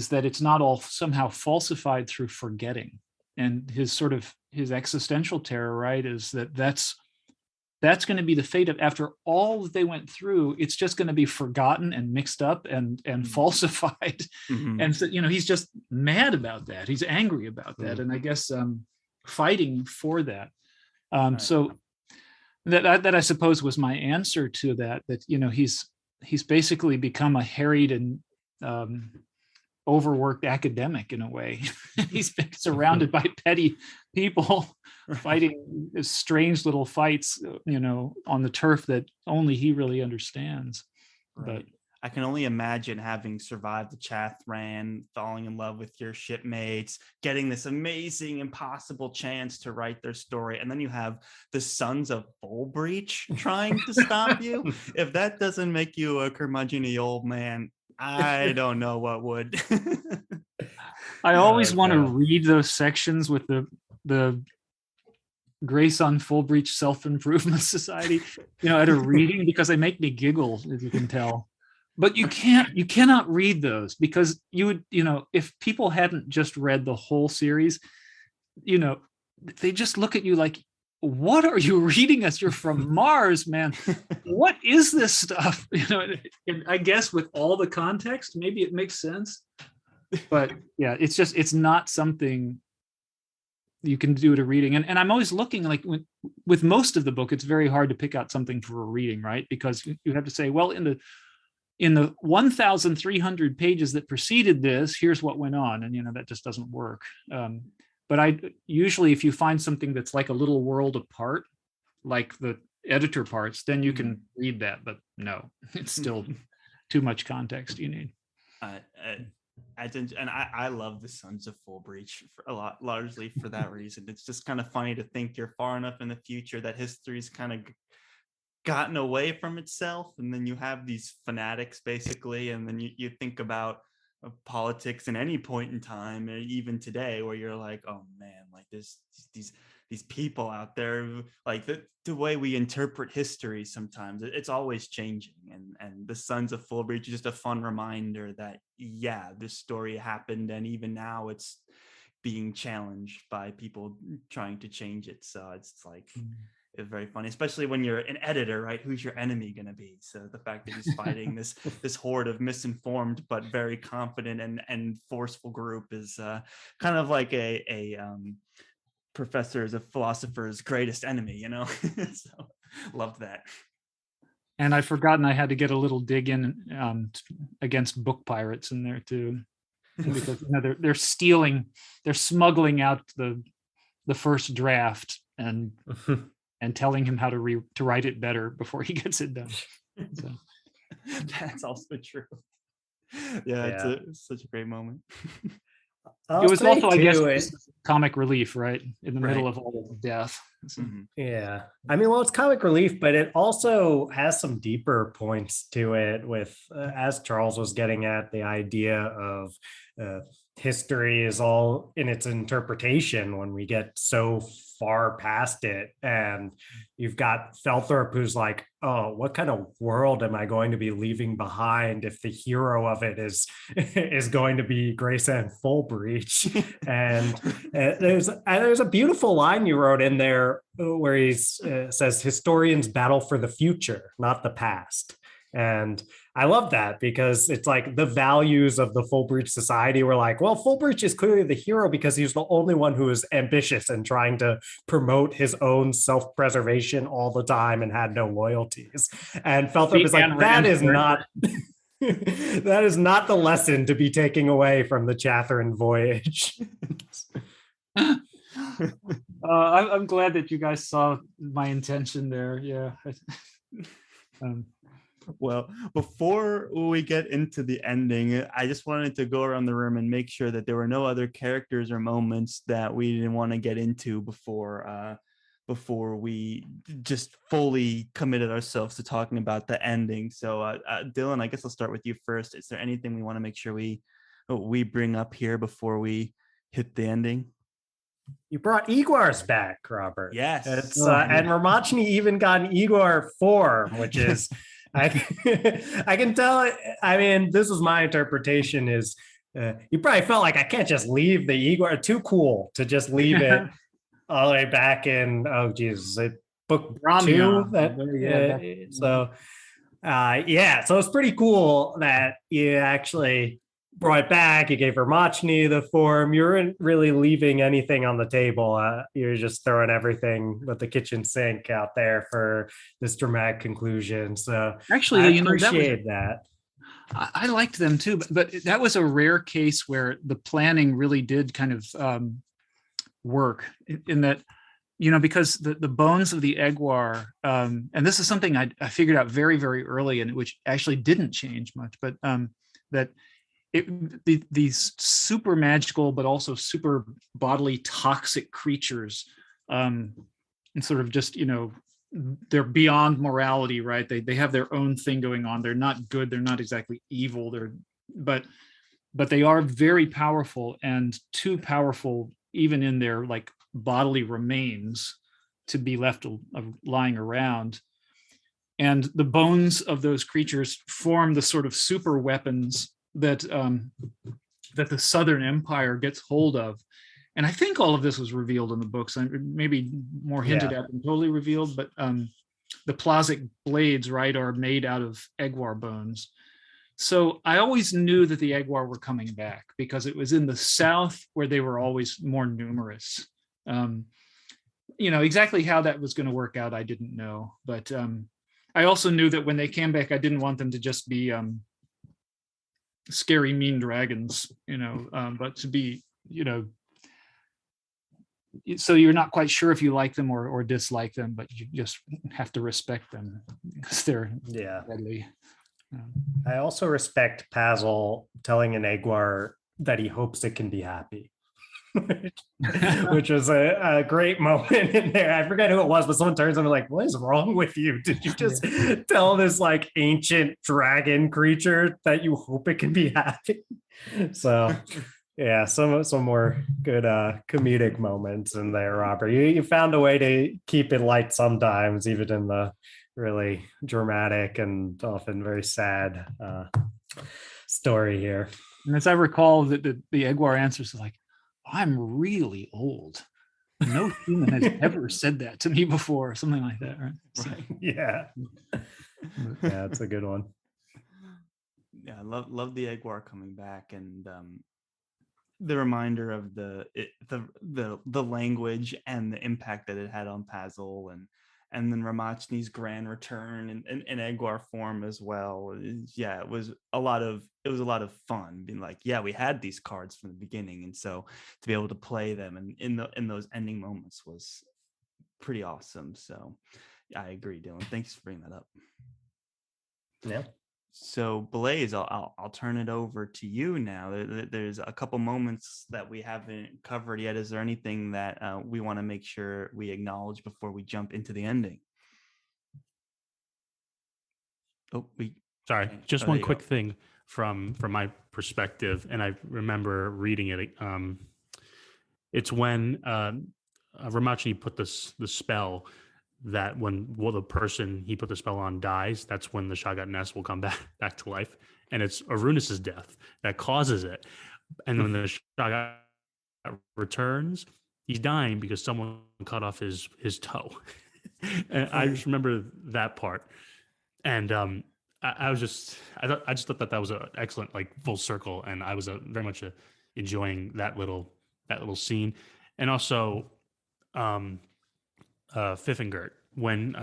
that it's not all somehow falsified through forgetting. And his existential terror, right, is that's going to be the fate of, after all that they went through, it's just going to be forgotten and mixed up and falsified. Mhm. And so, he's just mad about that. He's angry about that. And I guess fighting for that. Right. So that I suppose was my answer to that, he's basically become a harried and overworked academic in a way. He's been surrounded by petty people fighting strange little fights, on the turf that only he really understands. Right. I can only imagine having survived the Chathrand, falling in love with your shipmates, getting this amazing, impossible chance to write their story. And then you have the Sons of Fullbreach trying to stop you. If that doesn't make you a curmudgeon-y old man, I don't know what would. I always want to read those sections with the Grace on Fullbreach Self-Improvement Society, at a reading, because they make me giggle, as you can tell. But you cannot read those because you would, if people hadn't just read the whole series, they just look at you like, what are you reading us? You're from Mars, man. What is this stuff? And I guess with all the context, maybe it makes sense. But yeah, it's not something you can do at a reading. And I'm always looking, like with most of the book, it's very hard to pick out something for a reading, right? Because you have to say, well, in the 1,300 pages that preceded this, here's what went on. And, that just doesn't work. But I usually, if you find something that's like a little world apart, like the editor parts, then you can read that. But no, it's still too much context you need. I love the Sons of Fullbreach largely for that reason. It's just kind of funny to think you're far enough in the future that history's kind of gotten away from itself, and then you have these fanatics basically, and then you think about politics in any point in time, or even today, where you're like, oh man, like there's these people out there who, like the way we interpret history sometimes it's always changing, and the Sons of Fullbreach is just a fun reminder that this story happened, and even now it's being challenged by people trying to change it. So it's like it's very funny, especially when you're an editor, right? Who's your enemy going to be? So the fact that he's fighting this horde of misinformed but very confident and forceful group is kind of like a professor's, a philosopher's greatest enemy, you know. So loved that. And I've forgotten I had to get a little dig in against book pirates in there too, because they're smuggling out the first draft and telling him how to write it better before he gets it done. So. That's also true. Yeah, it's such a great moment. It was also, I guess, comic relief, right? In the middle of all the death. So. Yeah. I mean, well, it's comic relief, but it also has some deeper points to it with, as Charles was getting at, the idea of history is all in its interpretation when we get so far past it. And you've got Felthorpe who's like, oh, what kind of world am I going to be leaving behind if the hero of it is going to be Graysand Fullbreach? And there's a beautiful line you wrote in there where he says historians battle for the future, not the past. And I love that because it's like the values of the Fullbreach society were like, well, Fullbreach is clearly the hero because he's the only one who is ambitious and trying to promote his own self-preservation all the time and had no loyalties. And Felthorpe is like, that is not that is not the lesson to be taking away from the Chathrand voyage. I'm glad that you guys saw my intention there. Yeah. Well, before we get into the ending, I just wanted to go around the room and make sure that there were no other characters or moments that we didn't want to get into before we just fully committed ourselves to talking about the ending. So, Dylan, I guess I'll start with you first. Is there anything we want to make sure we bring up here before we hit the ending? You brought Igor's back, Robert. Yes. It's and Ramachny even got an Igor form, which is I can tell. I mean, this is my interpretation. Is you probably felt like I can't just leave the Igor. Too cool to just leave it all the way back in. Oh Jesus, book Ramia. 2. So it's pretty cool that you actually brought it back. You gave Ramachny the form. You weren't really leaving anything on the table. You're just throwing everything with the kitchen sink out there for this dramatic conclusion. So actually, I appreciate that. I liked them too, but that was a rare case where the planning really did kind of work in that, because the bones of the Egwar, and this is something I figured out very, very early, and which actually didn't change much, but that these super magical but also super bodily toxic creatures, and sort of just they're beyond morality, right? They have their own thing going on. They're not good. They're not exactly evil. But they are very powerful, and too powerful even in their like bodily remains to be left lying around. And the bones of those creatures form the sort of super weapons that the Southern Empire gets hold of. And I think all of this was revealed in the books, and maybe more hinted at than totally revealed, but the Plazic blades, right, are made out of Egwar bones. So I always knew that the Egwar were coming back because it was in the south where they were always more numerous. Exactly how that was going to work out, I didn't know. But I also knew that when they came back, I didn't want them to just be scary, mean dragons, but to be, so you're not quite sure if you like them or dislike them, but you just have to respect them because they're deadly. I also respect Pazel telling an Egwar that he hopes it can be happy, which was a great moment in there. I forget who it was, but someone turns to me like, what is wrong with you? Did you just tell this like ancient dragon creature that you hope it can be happy? So yeah, some more good comedic moments in there, Robert. You found a way to keep it light sometimes, even in the really dramatic and often very sad story here. And as I recall, the Egwar answers like, I'm really old. No human has ever said that to me before, or something like that, right? So, Right. Yeah. Yeah, it's a good one. Yeah, I love the Egg coming back, and the reminder of the language and the impact that it had on Pazel, and then Ramachni's grand return in Egwar form as well. Yeah, it was a lot of fun being like, yeah, we had these cards from the beginning, and so to be able to play them and in those ending moments was pretty awesome. So I agree, Dylan. Thanks for bringing that up. Yeah. So Blaze, I'll turn it over to you now. There's a couple moments that we haven't covered yet. Is there anything that we want to make sure we acknowledge before we jump into the ending? Oh, Sorry, just there one you quick go. thing from my perspective, and I remember reading it. It's when Ramachni put the spell that when the person he put the spell on dies, that's when the Shagat Nest will come back to life, and it's Arunus's death that causes it. And when the Shagat returns, he's dying because someone cut off his toe. And I just remember that part, and I just thought that was an excellent like full circle, and I was very much enjoying that little scene, and also Pfiffengert when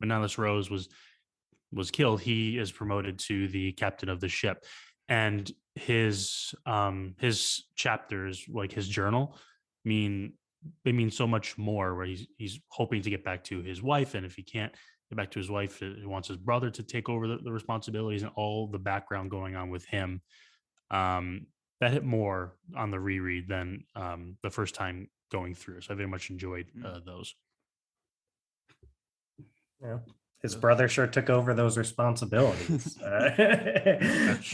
Nihilus Rose was killed, he is promoted to the captain of the ship, and his chapters, like his journal, mean so much more. Where he's hoping to get back to his wife, and if he can't get back to his wife, he wants his brother to take over the responsibilities and all the background going on with him. That hit more on the reread than the first time going through. So I very much enjoyed those. Yeah. His brother sure took over those responsibilities. And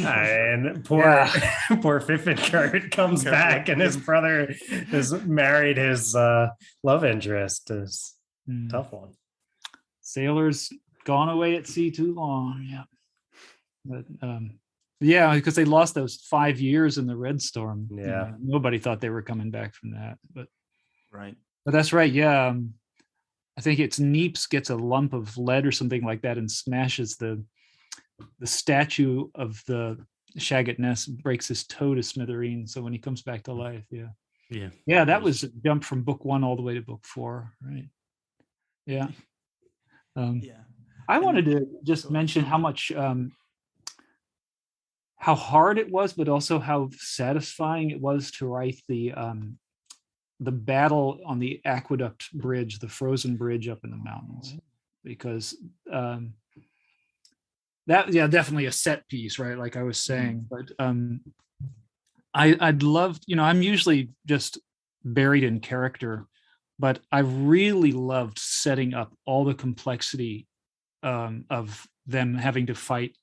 poor Pfiffengert comes back, and his brother has married his love interest. Is tough one. Sailors gone away at sea too long. Yeah. But yeah, because they lost those 5 years in the Red Storm. Yeah. Nobody thought they were coming back from that. But Right. But that's right. Yeah. I think it's Neeps gets a lump of lead or something like that and smashes the statue of the Shagat Nest, breaks his toe to smithereens. So when he comes back to life, yeah, that was a jump from book 1 all the way to book 4, right? Yeah. I wanted to just mention how much how hard it was, but also how satisfying it was to write the battle on the aqueduct bridge, the frozen bridge up in the mountains, because that definitely a set piece, right? Like I was saying, but I'd love, I'm usually just buried in character, but I really loved setting up all the complexity of them having to fight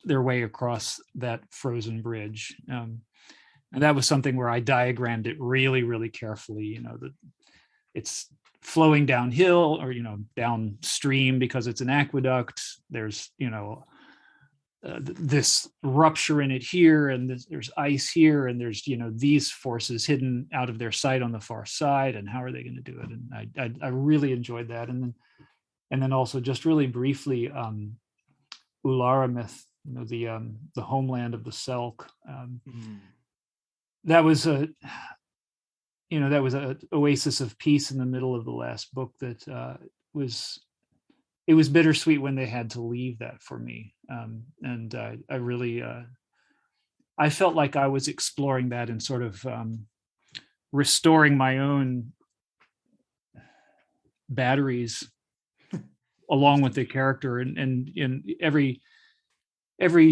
their way across that frozen bridge. And that was something where I diagrammed it really, really carefully, that it's flowing downhill or, downstream because it's an aqueduct. There's, this rupture in it here, and there's ice here, and there's, these forces hidden out of their sight on the far side, and how are they going to do it? And I really enjoyed that. And then also just really briefly, Ularamith, the homeland of the Selk. That was a oasis of peace in the middle of the last book that was bittersweet when they had to leave that for me. And I really, I felt like I was exploring that and sort of restoring my own batteries along with the character, and in every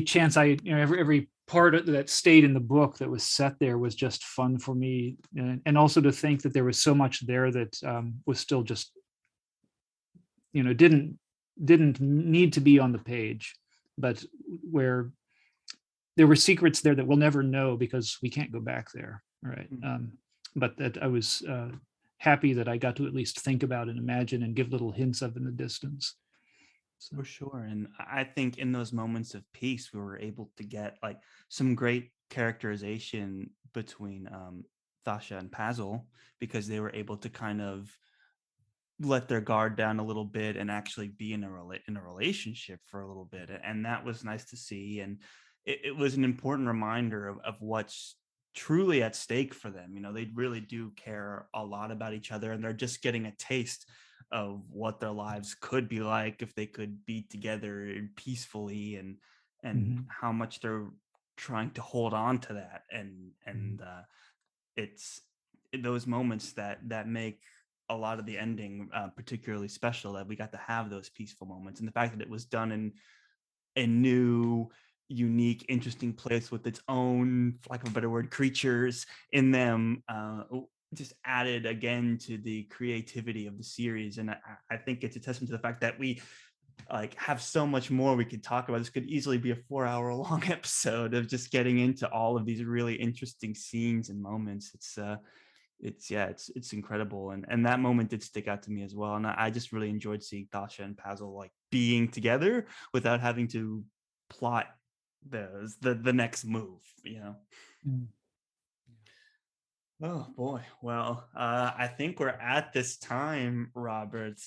chance every part that stayed in the book that was set there was just fun for me, and also to think that there was so much there that was still just didn't need to be on the page, but where there were secrets there that we'll never know because we can't go back there, right? But that I was happy that I got to at least think about and imagine and give little hints of in the distance. So. For sure. And I think in those moments of peace, we were able to get like some great characterization between Thasha and Pazel, because they were able to kind of let their guard down a little bit and actually be in a relationship for a little bit, and that was nice to see. And it was an important reminder of what's truly at stake for them. They really do care a lot about each other, and they're just getting a taste of what their lives could be like if they could be together peacefully, and how much they're trying to hold on to that. And it's those moments that make a lot of the ending particularly special, that we got to have those peaceful moments, and the fact that it was done in a new, unique, interesting place with its own, for lack of a better word, creatures in them, just added again to the creativity of the series. And I think it's a testament to the fact that we have so much more we could talk about. This could easily be a 4-hour long episode of just getting into all of these really interesting scenes and moments. It's incredible, and that moment did stick out to me as well. And I just really enjoyed seeing Thasha and Pazel being together without having to plot the next move. Oh boy. Well, I think we're at this time, Robert.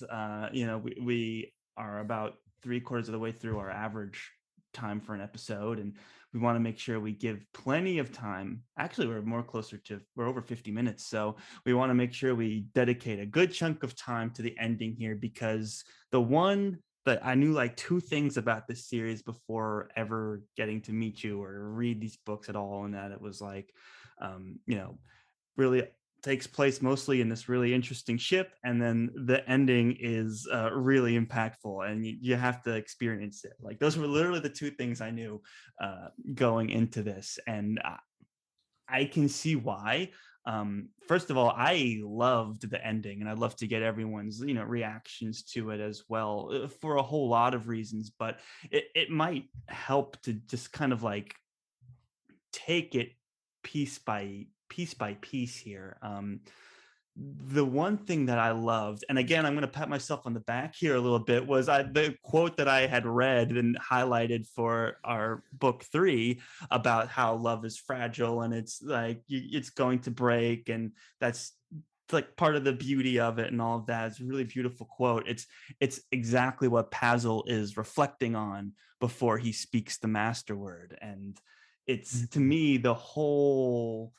We are about 3/4 of the way through our average time for an episode, and we want to make sure we give plenty of time. Actually, we're over 50 minutes, so we want to make sure we dedicate a good chunk of time to the ending here, because the one that I knew 2 things about this series before ever getting to meet you or read these books at all, and that it was really takes place mostly in this really interesting ship, and then the ending is really impactful, and you have to experience it. Those were literally the 2 things I knew going into this, and I can see why. First of all, I loved the ending, and I'd love to get everyone's reactions to it as well, for a whole lot of reasons, but it might help to just kind of take it piece by piece here. The one thing that I loved, and again, I'm going to pat myself on the back here a little bit, was the quote that I had read and highlighted for our book 3 about how love is fragile, and it's it's going to break, and that's part of the beauty of it and all of that. It's a really beautiful quote. It's exactly what Pazel is reflecting on before he speaks the master word, and it's, to me, the whole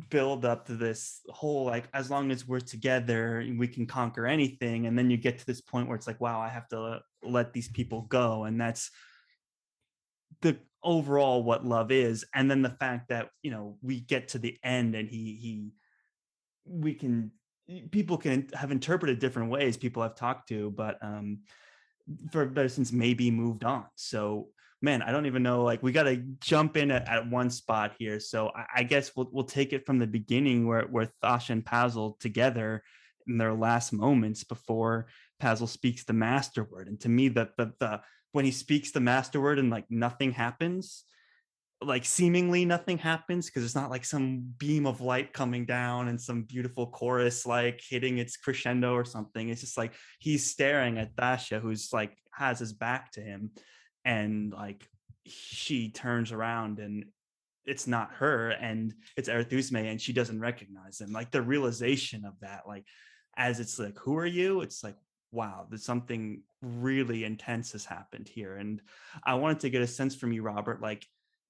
build up to this whole as long as we're together we can conquer anything, and then you get to this point where it's wow, I have to let these people go, and that's the overall what love is. And then the fact that we get to the end, and people can have interpreted different ways, people I've talked to, but for better since maybe moved on. So man, I don't even know, we got to jump in at one spot here. So I guess we'll take it from the beginning, where Thasha and Pazel together in their last moments before Pazel speaks the master word. And to me, the when he speaks the master word and nothing happens, seemingly nothing happens, because it's not some beam of light coming down and some beautiful chorus hitting its crescendo or something. It's just he's staring at Thasha, who's has his back to him, and she turns around and it's not her, and it's Arethusa, and she doesn't recognize him. The realization of that, as it's who are you? It's wow, there's something really intense has happened here. And I wanted to get a sense from you, Robert,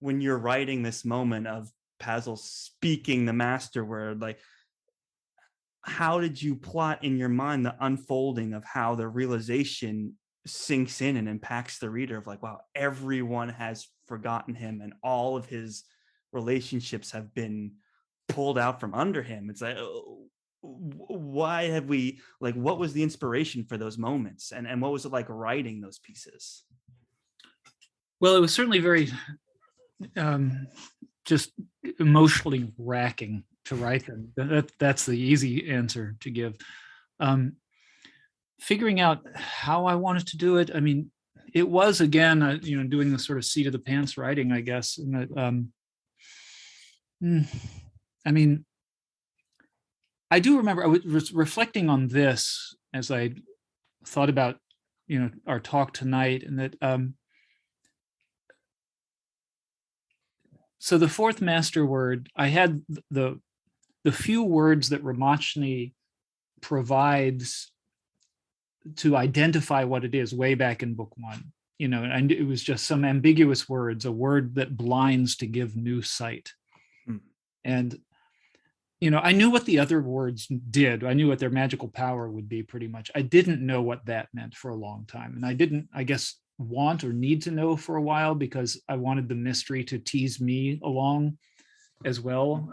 when you're writing this moment of Pazel speaking the master word, how did you plot in your mind the unfolding of how the realization sinks in and impacts the reader of wow, everyone has forgotten him, and all of his relationships have been pulled out from under him? It's why have we what was the inspiration for those moments, and what was it writing those pieces? Well, it was certainly very just emotionally racking to write them. That's the easy answer to give. Figuring out how I wanted to do it, I mean, it was again, doing the sort of seat of the pants writing, I guess. And that, I mean, I do remember I was reflecting on this as I thought about, our talk tonight, and that So the fourth master word, I had the few words that Ramachny provides to identify what it is way back in book one. And it was just some ambiguous words, a word that blinds to give new sight. And I knew what the other words did. I knew what their magical power would be pretty much. I didn't know what that meant for a long time. And I didn't, I guess, want or need to know for a while because I wanted the mystery to tease me along as well.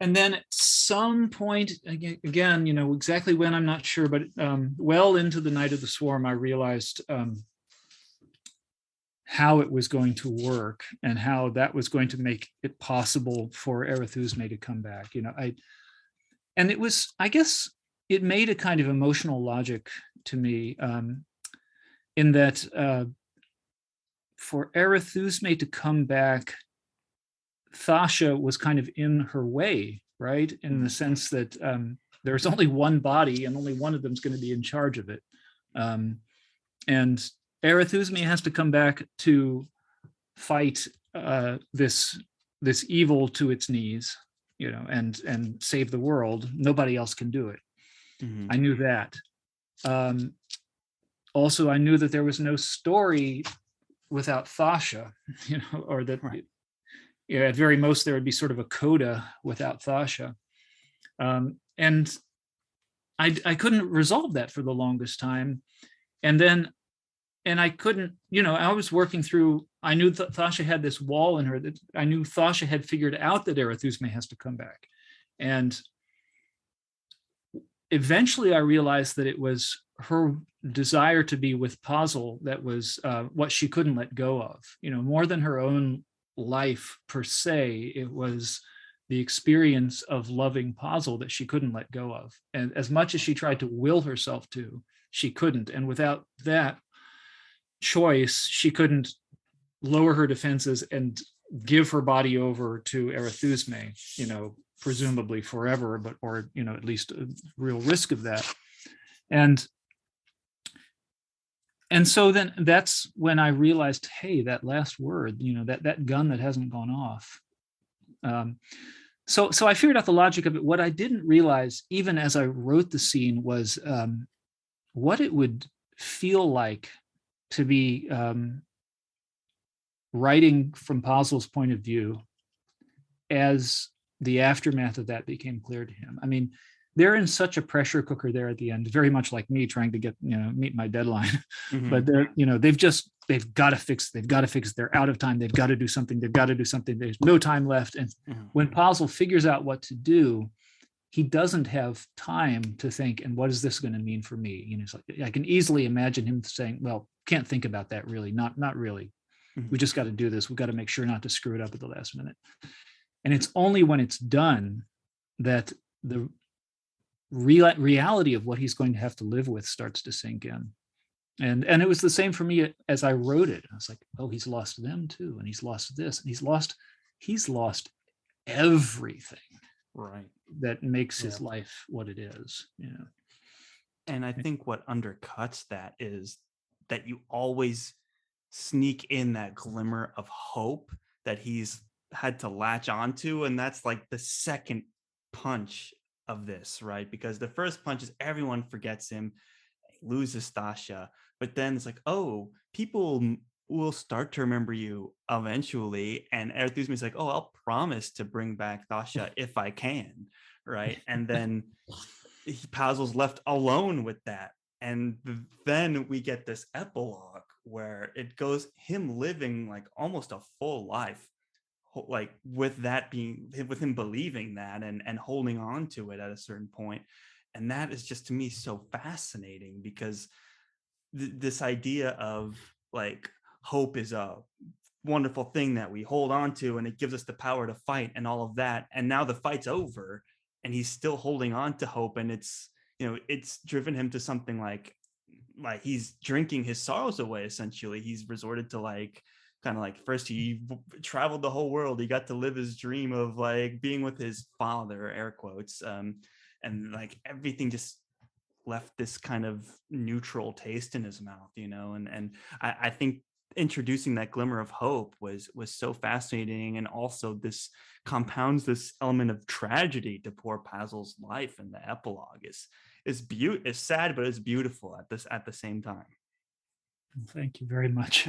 And then at some point, again, exactly when, I'm not sure, but well into the Night of the Swarm, I realized how it was going to work and how that was going to make it possible for Arethusa to come back. And it was, I guess, it made a kind of emotional logic to me in that for Arethusa to come back, Thasha was kind of in her way, right? In the sense that there's only one body and only one of them is going to be in charge of it. And Arethusa has to come back to fight this evil to its knees, and save the world. Nobody else can do it. I knew that. Also, I knew that there was no story without Thasha, or that at very most there would be sort of a coda without Thasha. And I couldn't resolve that for the longest time. And I couldn't, I was working through, I knew that Thasha had this wall in her, that I knew Thasha had figured out that Arethusa has to come back. And eventually I realized that it was her desire to be with Pazel that was what she couldn't let go of, more than her own life per se. It was the experience of loving Pazel that she couldn't let go of. And as much as she tried to will herself to, she couldn't. And without that choice, she couldn't lower her defenses and give her body over to Arethusa, presumably forever, or at least a real risk of that. And so then that's when I realized, hey, that last word, that gun that hasn't gone off. So I figured out the logic of it. What I didn't realize, even as I wrote the scene, was what it would feel like to be writing from Pazel's point of view as the aftermath of that became clear to him. I mean, they're in such a pressure cooker there at the end, very much like me trying to get, meet my deadline. But they're, they've got to fix, they're out of time. They've got to do something. There's no time left. And when Pazel figures out what to do, he doesn't have time to think, and what is this going to mean for me? It's like, I can easily imagine him saying, well, can't think about that really, not really. We just got to do this. We've got to make sure not to screw it up at the last minute. And it's only when it's done that the reality of what he's going to have to live with starts to sink in. And it was the same for me as I wrote it. I was like, oh, he's lost them too, and he's lost this, and he's lost everything, right, that makes his life what it is. And I think what undercuts that is that you always sneak in that glimmer of hope that he's had to latch onto, and that's like the second punch of this, right? Because the first punch is everyone forgets him, loses Thasha, but then it's like, oh, people will start to remember you eventually. And Arethusa is like, oh, I'll promise to bring back Thasha if I can, right? And then Pazel's left alone with that. And then we get this epilogue where it goes him living like almost a full life, like with him believing that and holding on to it at a certain point. And that is just, to me, so fascinating, because this idea of like hope is a wonderful thing that we hold on to, and it gives us the power to fight and all of that. And now the fight's over and he's still holding on to hope. And it's, it's driven him to something like he's drinking his sorrows away. Essentially, he's resorted to kind of first he traveled the whole world. He got to live his dream of being with his father, air quotes. And everything just left this kind of neutral taste in his mouth, and I think introducing that glimmer of hope was so fascinating, and also this compounds this element of tragedy to poor Pazel's life, and the epilogue is sad, but it's beautiful at the same time. Thank you very much.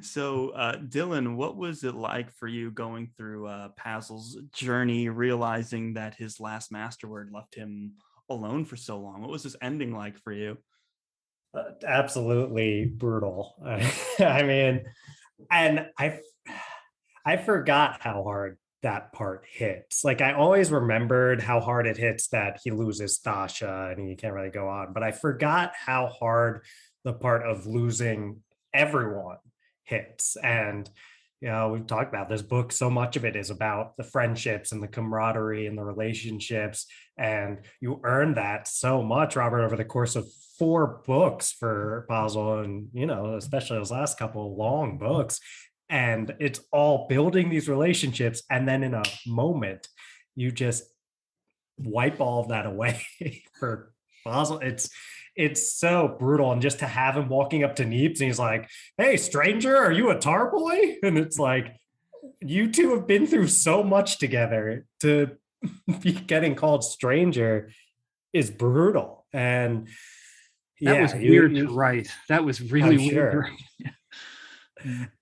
So, Dylan, what was it like for you going through Pazel's journey, realizing that his last masterword left him alone for so long? What was this ending like for you? Absolutely brutal. I mean, and I forgot how hard that part hits. Like, I always remembered how hard it hits that he loses Thasha and he can't really go on, but I forgot how hard the part of losing everyone hits. And we've talked about this book, so much of it is about the friendships and the camaraderie and the relationships, and you earn that so much, Robert, over the course of 4 books for Pazel, and especially those last couple long books. And it's all building these relationships, and then in a moment you just wipe all of that away for Pazel. It's so brutal. And just to have him walking up to Neebs and he's like, "Hey, stranger, are you a tar boy?" And it's like, you two have been through so much together. To be getting called stranger is brutal. And that was weird to write. That was really weird to write.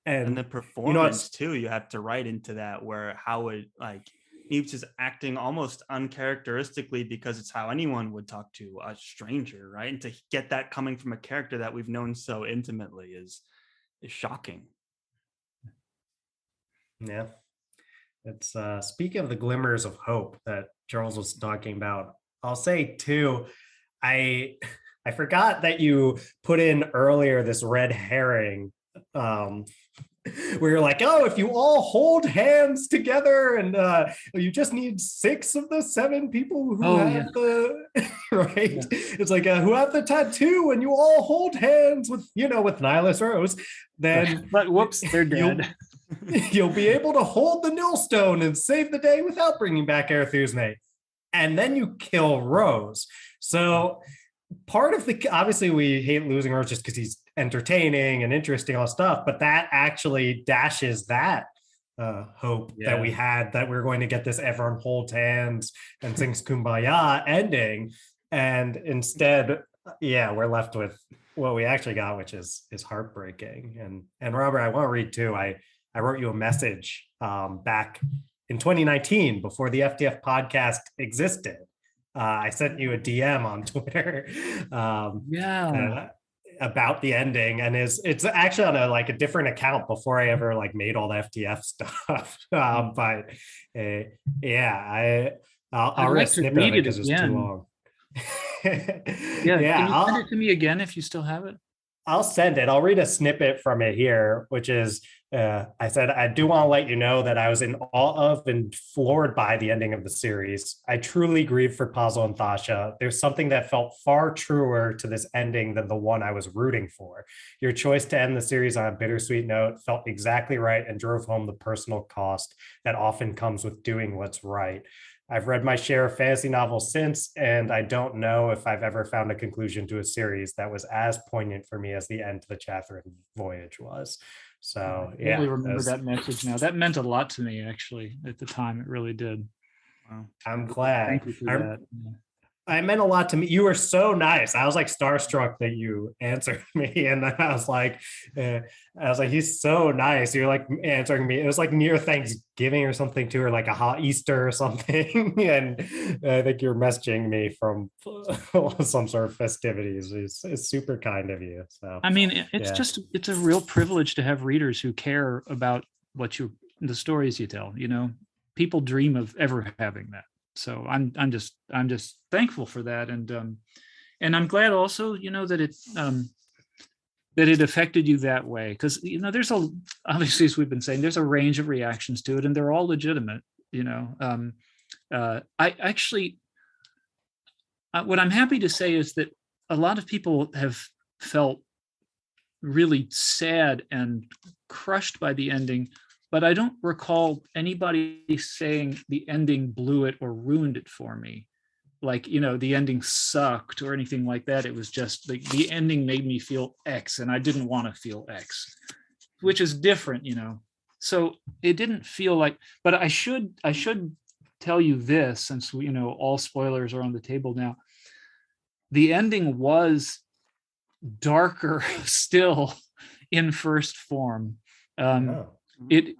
And the performance too, you have to write into that, where how it, like, Neebs is acting almost uncharacteristically, because it's how anyone would talk to a stranger, right? And to get that coming from a character that we've known so intimately is shocking. Yeah. It's speaking of the glimmers of hope that Charles was talking about, I'll say too, I forgot that you put in earlier this red herring, where you're like, "Oh, if you all hold hands together, and you just need 6 of the 7 people who have the right." Yeah. It's like who have the tattoo, and you all hold hands with with Nihilus Rose, then but whoops, they're dead. You'll be able to hold the Nilstone and save the day without bringing back Aerthusne. And then you kill Rose. So part of obviously we hate losing Rose just because he's entertaining and interesting, all stuff, but that actually dashes that hope that we had, that we we're going to get this everyone holds hands and sings Kumbaya ending. And instead, we're left with what we actually got, which is heartbreaking. And Robert, I want to read too. I wrote you a message back in 2019 before the FTF podcast existed. I sent you a DM on Twitter about the ending, and it's actually on a different account before I ever made all the FTF stuff. I'll read a snippet of it because it's too long. Can you send it to me again if you still have it? I'll send it. I'll read a snippet from it here, which is, I said, "I do want to let you know that I was in awe of and floored by the ending of the series. I truly grieve for Pazel and Thasha. There's something that felt far truer to this ending than the one I was rooting for. Your choice to end the series on a bittersweet note felt exactly right and drove home the personal cost that often comes with doing what's right. I've read my share of fantasy novels since, and I don't know if I've ever found a conclusion to a series that was as poignant for me as the end to the Chathrand voyage was." So I really remember that message now. That meant a lot to me, actually, at the time. It really did. Wow. I'm glad. Thank you for that. I meant a lot to me. You were so nice. I was starstruck that you answered me, and then I was like, he's so nice. You're answering me. It was near Thanksgiving or something too, or a hot Easter or something. And I think you're messaging me from some sort of festivities. It's super kind of you. So I mean, it's a real privilege to have readers who care about the stories you tell. People dream of ever having that. So I'm just thankful for that, and I'm glad also that it affected you that way, because there's obviously, as we've been saying, there's a range of reactions to it, and they're all legitimate. I actually, what I'm happy to say is that a lot of people have felt really sad and crushed by the ending. But I don't recall anybody saying the ending blew it or ruined it for me. like, the ending sucked or anything like that. It was just like the ending made me feel X, and I didn't want to feel X, which is different, So it didn't feel like, but I should tell you this, since all spoilers are on the table now. The ending was darker still in first form. It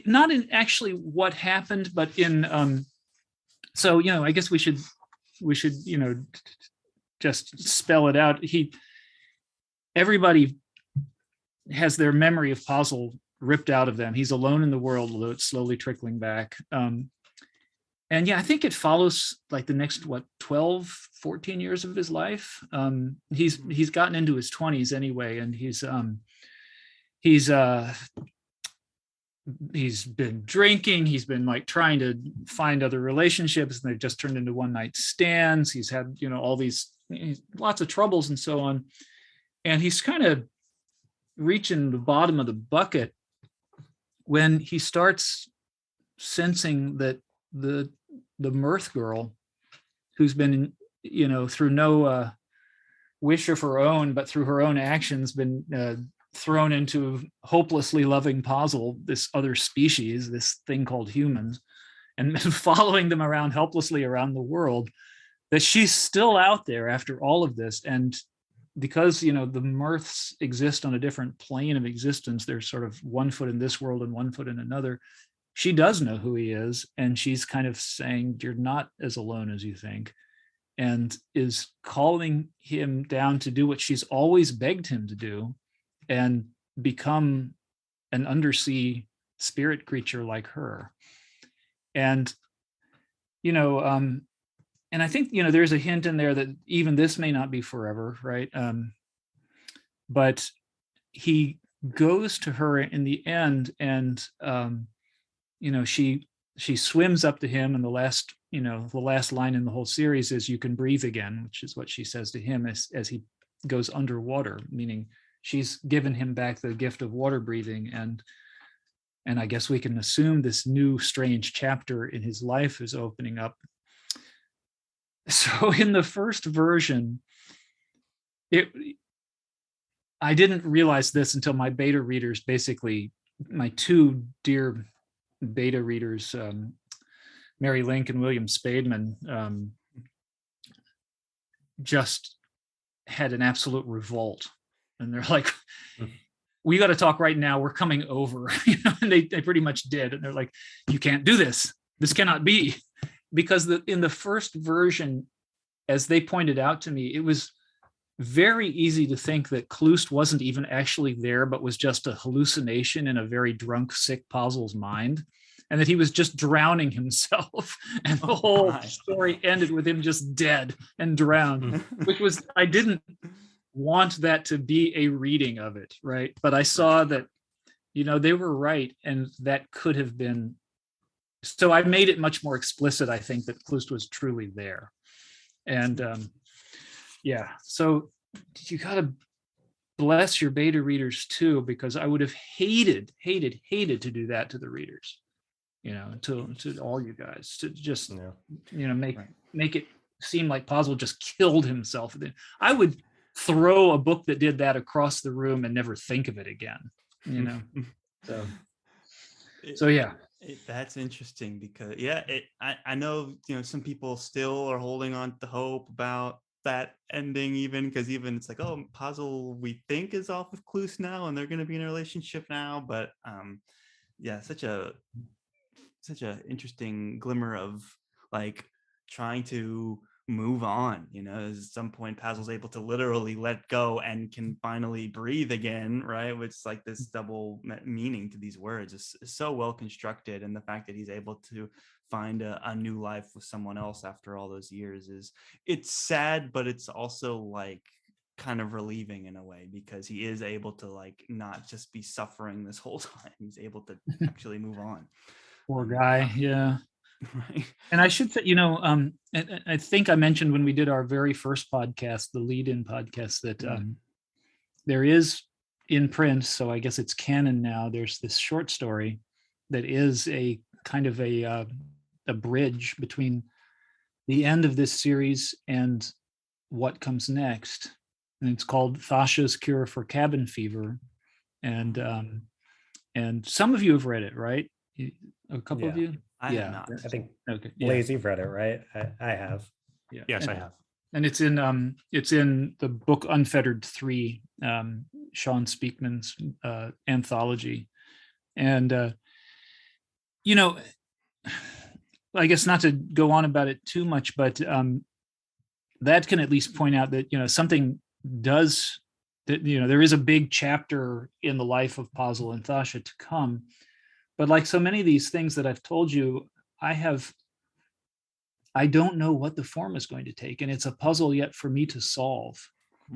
not in actually what happened, but in so I guess we should just spell it out. Everybody has their memory of Pazel ripped out of them. He's alone in the world, although it's slowly trickling back. And yeah, I think it follows like the next 12, 14 years of his life. He's gotten into his 20s anyway, and he's been drinking. He's been like trying to find other relationships, and they've just turned into one night stands. He's had all these lots of troubles and so on, and he's kind of reaching the bottom of the bucket when he starts sensing that the mirth girl, who's been through no wish of her own, but through her own actions, been thrown into hopelessly loving Pazel, this other species, this thing called humans, and following them around helplessly around the world, that she's still out there after all of this. And because the mirths exist on a different plane of existence, they're sort of one foot in this world and one foot in another. She does know who he is, and she's kind of saying, you're not as alone as you think, and is calling him down to do what she's always begged him to do, and become an undersea spirit creature like her. And and I think there's a hint in there that even this may not be forever, right? But he goes to her in the end, and she swims up to him, and the last line in the whole series is, "You can breathe again," which is what she says to him as he goes underwater, meaning she's given him back the gift of water breathing. And I guess we can assume this new strange chapter in his life is opening up. So in the first version, I didn't realize this until my beta readers, basically my two dear beta readers, Mary Link and William Spademan, just had an absolute revolt. And they're like, we got to talk right now. We're coming over. And they pretty much did. And they're like, you can't do this. This cannot be. Because in the first version, as they pointed out to me, it was very easy to think that Klust wasn't even actually there, but was just a hallucination in a very drunk, sick Pazel's mind, and that he was just drowning himself. And the whole story ended with him just dead and drowned, which was, I didn't want that to be a reading of it, right? But I saw that, they were right, and that could have been. So I made it much more explicit, I think, that Klust was truly there. And yeah, so you got to bless your beta readers too, because I would have hated to do that to the readers, to all you guys, to just, make it seem like Pazel just killed himself. I would throw a book that did that across the room and never think of it again, So yeah. That's interesting because I know some people still are holding on to hope about that ending, even because it's like, oh, Pazel we think is off with Klust now and they're going to be in a relationship now, but such a interesting glimmer of like trying to move on. At some point Pazel's able to literally let go and can finally breathe again, right? Which is like this double meaning to these words is so well constructed, and the fact that he's able to find a new life with someone else after all those years it's sad, but it's also like kind of relieving in a way, because he is able to like not just be suffering this whole time. He's able to actually move on. Poor guy. Yeah. Right. And I should say, I think I mentioned when we did our very first podcast, the lead-in podcast, that there is in print, so I guess it's canon now, there's this short story that is a kind of a bridge between the end of this series and what comes next. And it's called Thasha's Cure for Cabin Fever. And some of you have read it, right? A couple of you? I have not. I think Okay. Blaze, you've read it, right? I have. Yeah. Yes, I have. And it's in the book Unfettered 3, Sean Speakman's anthology. And you know, I guess not to go on about it too much, but that can at least point out that, you know, something does, that, you know, there is a big chapter in the life of Puzzle and Thasha to come. But like so many of these things that I've told you, I don't know what the form is going to take. And it's a puzzle yet for me to solve.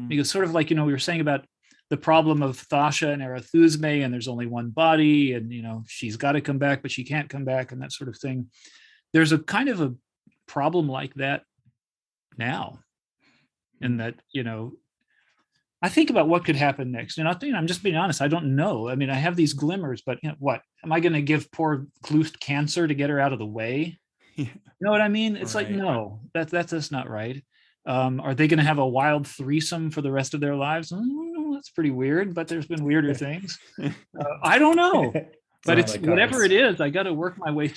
Because sort of like, you know, we were saying about the problem of Thasha and Arethusa, and there's only one body, and, you know, she's got to come back, but she can't come back, and that sort of thing. There's a kind of a problem like that now. And that, you know, I think about what could happen next. And I'm just being honest, I don't know. I mean, I have these glimmers, but, you know, what? Am I going to give poor Kloost cancer to get her out of the way? You know what I mean? It's like, no, that's just not right. Are they going to have a wild threesome for the rest of their lives? That's pretty weird, but there's been weirder things. I don't know. But it's whatever it is, I got to work my way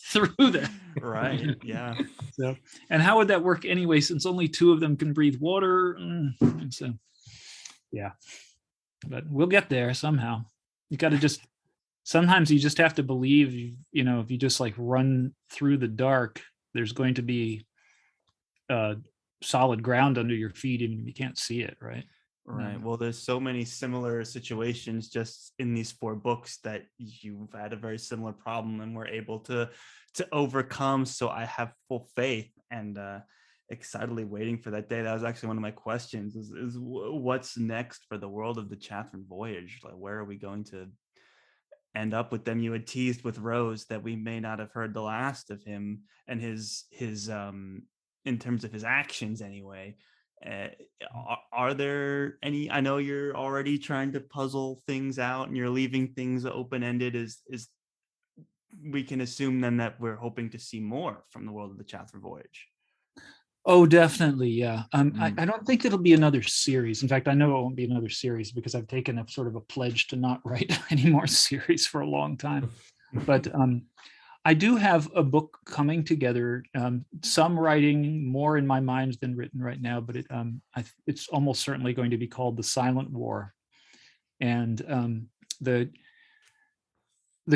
through that. Right. Yeah. So, and how would that work anyway, since only 2 of them can breathe water? So, yeah. But we'll get there somehow. You got to sometimes you just have to believe, you know, if you just like run through the dark, there's going to be solid ground under your feet, even if you can't see it, right? Right. Well, there's so many similar situations just in these 4 books that you've had a very similar problem and were able to overcome. So I have full faith and excitedly waiting for that day. That was actually one of my questions is what's next for the world of the Chathrand voyage? Like, where are we going to end up with them? You had teased with Rose that we may not have heard the last of him and his in terms of his actions anyway. Are there any? I know you're already trying to puzzle things out and you're leaving things open-ended. Is we can assume then that we're hoping to see more from the world of the Chathrand voyage? Oh, definitely, yeah. I don't think it'll be another series. In fact, I know it won't be another series because I've taken a sort of a pledge to not write any more series for a long time. But I do have a book coming together, some writing more in my mind than written right now, but it's almost certainly going to be called The Silent War. And the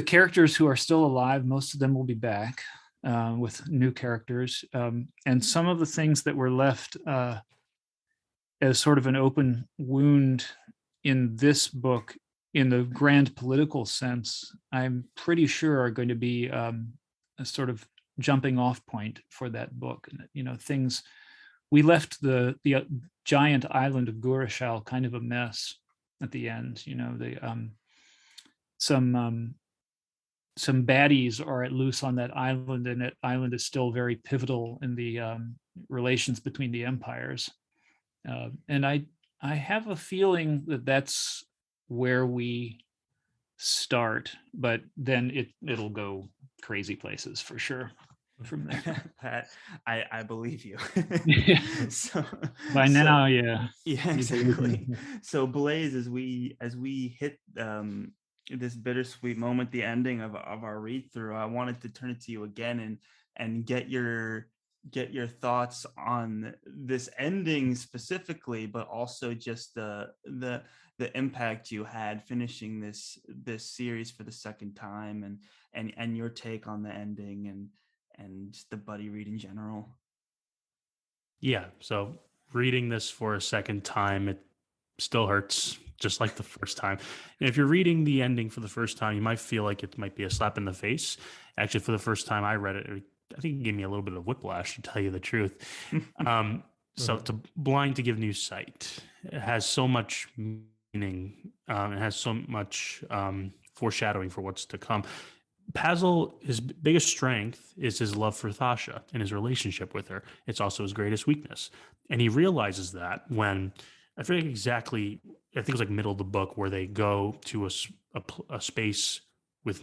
characters who are still alive, most of them will be back with new characters. And some of the things that were left as sort of an open wound in this book, in the grand political sense, I'm pretty sure are going to be a sort of jumping off point for that book. You know, things, we left the giant island of Gurashal kind of a mess at the end. You know, some baddies are at loose on that island, and that island is still very pivotal in the relations between the empires. And I have a feeling that that's where we start, but then it'll go crazy places for sure from there. Pat, I believe you. So now, yeah, exactly. So Blaze, as we hit this bittersweet moment, the ending of our read through, I wanted to turn it to you again and get your thoughts on this ending specifically, but also just the impact you had finishing this series for the second time, and your take on the ending and the buddy read in general. Yeah, so reading this for a second time, it still hurts just like the first time. And if you're reading the ending for the first time, you might feel like it might be a slap in the face. Actually, for the first time I read it, I think it gave me a little bit of whiplash, to tell you the truth. So to blind to give new sight, it has so much meaning. It has so much foreshadowing for what's to come. Pazel, his biggest strength is his love for Thasha and his relationship with her. It's also his greatest weakness. And he realizes that when, I forget exactly, I think it was like middle of the book, where they go to a space with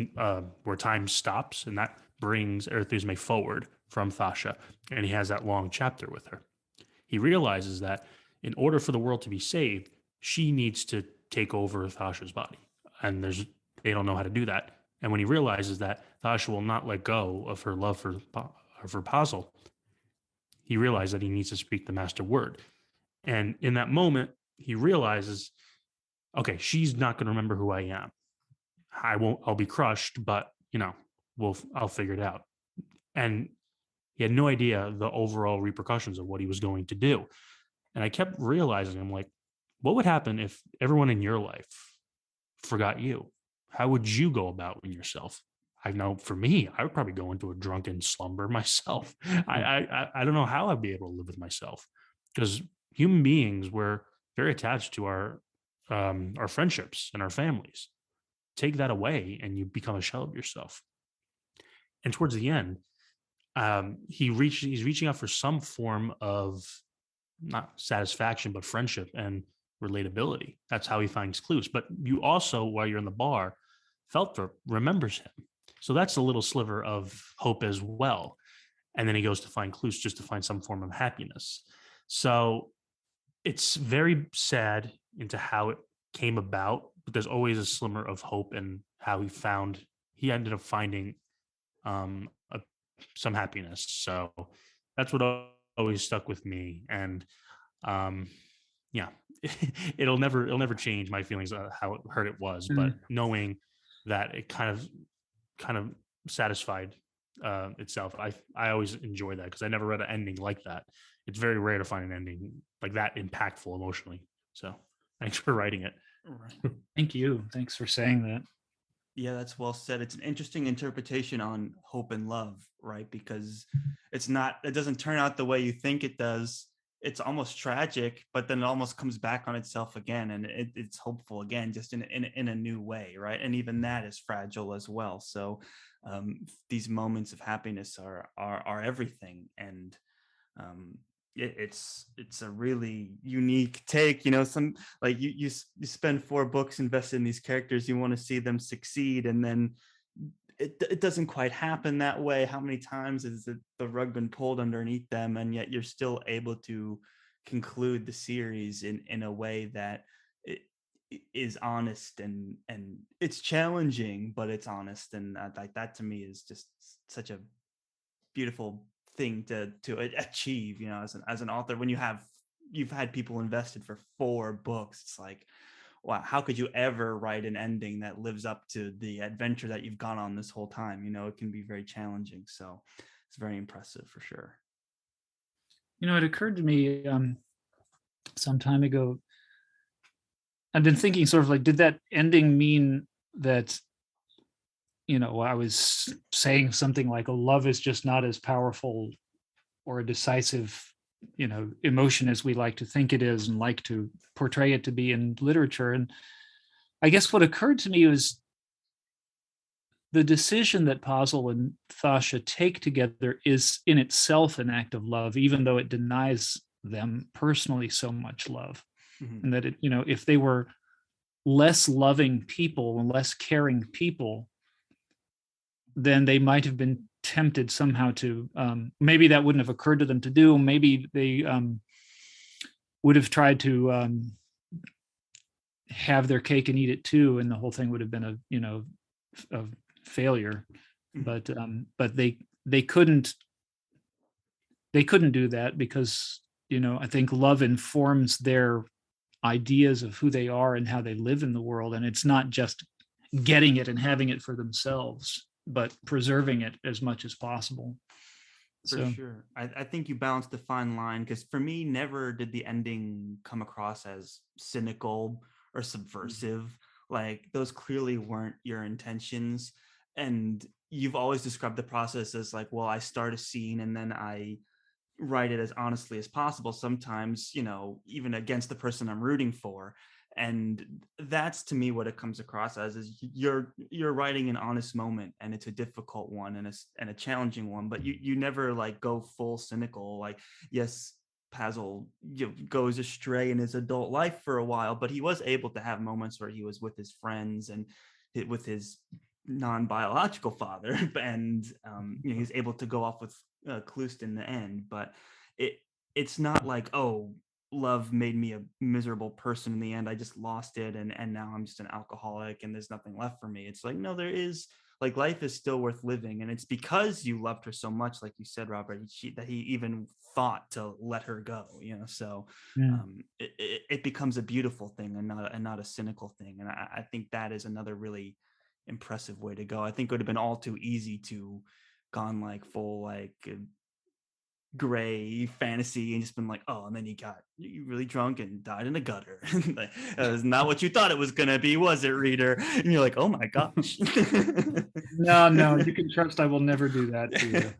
where time stops, and that brings Arethusa forward from Thasha, and he has that long chapter with her. He realizes that in order for the world to be saved, she needs to take over Thasha's body, and they don't know how to do that. And when he realizes that Thasha will not let go of her love for Pazel, he realized that he needs to speak the master word. And in that moment, he realizes, okay, she's not going to remember who I am. I'll be crushed, but I'll figure it out. And he had no idea the overall repercussions of what he was going to do. And I kept realizing, I'm like, what would happen if everyone in your life forgot you? How would you go about in yourself? I know for me, I would probably go into a drunken slumber myself. I don't know how I'd be able to live with myself, because human beings, were very attached to our friendships and our families. Take that away and you become a shell of yourself. And towards the end, he's reaching out for some form of not satisfaction, but friendship and relatability. That's how he finds clues. But you also, while you're in the bar, remembers him. So that's a little sliver of hope as well. And then he goes to find clues just to find some form of happiness. So it's very sad into how it came about, but there's always a slimmer of hope in how he ended up finding some happiness. So that's what always stuck with me. And yeah, it'll never change my feelings of how hurt it was, but knowing that it kind of satisfied itself, I always enjoy that, because I never read an ending like that. It's very rare to find an ending like that impactful emotionally. So thanks for writing it. Right. Thank you. Thanks for saying that. Yeah, that's well said. It's an interesting interpretation on hope and love, right? Because it doesn't turn out the way you think it does. It's almost tragic, but then it almost comes back on itself again, and it's hopeful again, just in a new way, right? And even that is fragile as well. So these moments of happiness are everything, and it's a really unique take. Some, like, you spend 4 books invested in these characters, you want to see them succeed, and then it doesn't quite happen that way. How many times has the rug been pulled underneath them, and yet you're still able to conclude the series in a way that it is honest, and it's challenging, but it's honest, and like that to me is just such a beautiful thing to achieve, as an author. When you've had people invested for 4 books, it's like, wow, how could you ever write an ending that lives up to the adventure that you've gone on this whole time? It can be very challenging. So it's very impressive for sure. It occurred to me some time ago, I've been thinking sort of like, did that ending mean that I was saying something like, oh, love is just not as powerful or a decisive, emotion as we like to think it is and like to portray it to be in literature. And I guess what occurred to me was the decision that Pazel and Thasha take together is in itself an act of love, even though it denies them personally so much love. Mm-hmm. And that if they were less loving people and less caring people, then they might have been tempted somehow to, maybe that wouldn't have occurred to them to do. Maybe they would have tried to have their cake and eat it too, and the whole thing would have been a failure. But they couldn't do that, because I think love informs their ideas of who they are and how they live in the world, and it's not just getting it and having it for themselves, but preserving it as much as possible. For sure. I think you balanced the fine line, because for me, never did the ending come across as cynical or subversive. Mm-hmm. Like, those clearly weren't your intentions. And you've always described the process as like, well, I start a scene and then I write it as honestly as possible, sometimes, even against the person I'm rooting for. And that's, to me, what it comes across as, is you're writing an honest moment, and it's a difficult one and a challenging one, but you never like go full cynical. Like, yes, Pazel goes astray in his adult life for a while, but he was able to have moments where he was with his friends and with his non-biological father, and he's able to go off with Klust in the end, but it's not like, oh, love made me a miserable person in the end. I just lost it, and now I'm just an alcoholic, and there's nothing left for me. It's like, no, there is, like, life is still worth living, and it's because you loved her so much, like you said, Robert, that he even thought to let her go. So it becomes a beautiful thing and not a cynical thing, and I think that is another really impressive way to go. I think it would have been all too easy to gone like full like gray fantasy and just been like, oh, and then you got really drunk and died in a gutter. That was not what you thought it was gonna be, was it, reader? And you're like, oh my gosh. No, you can trust I will never do that to you.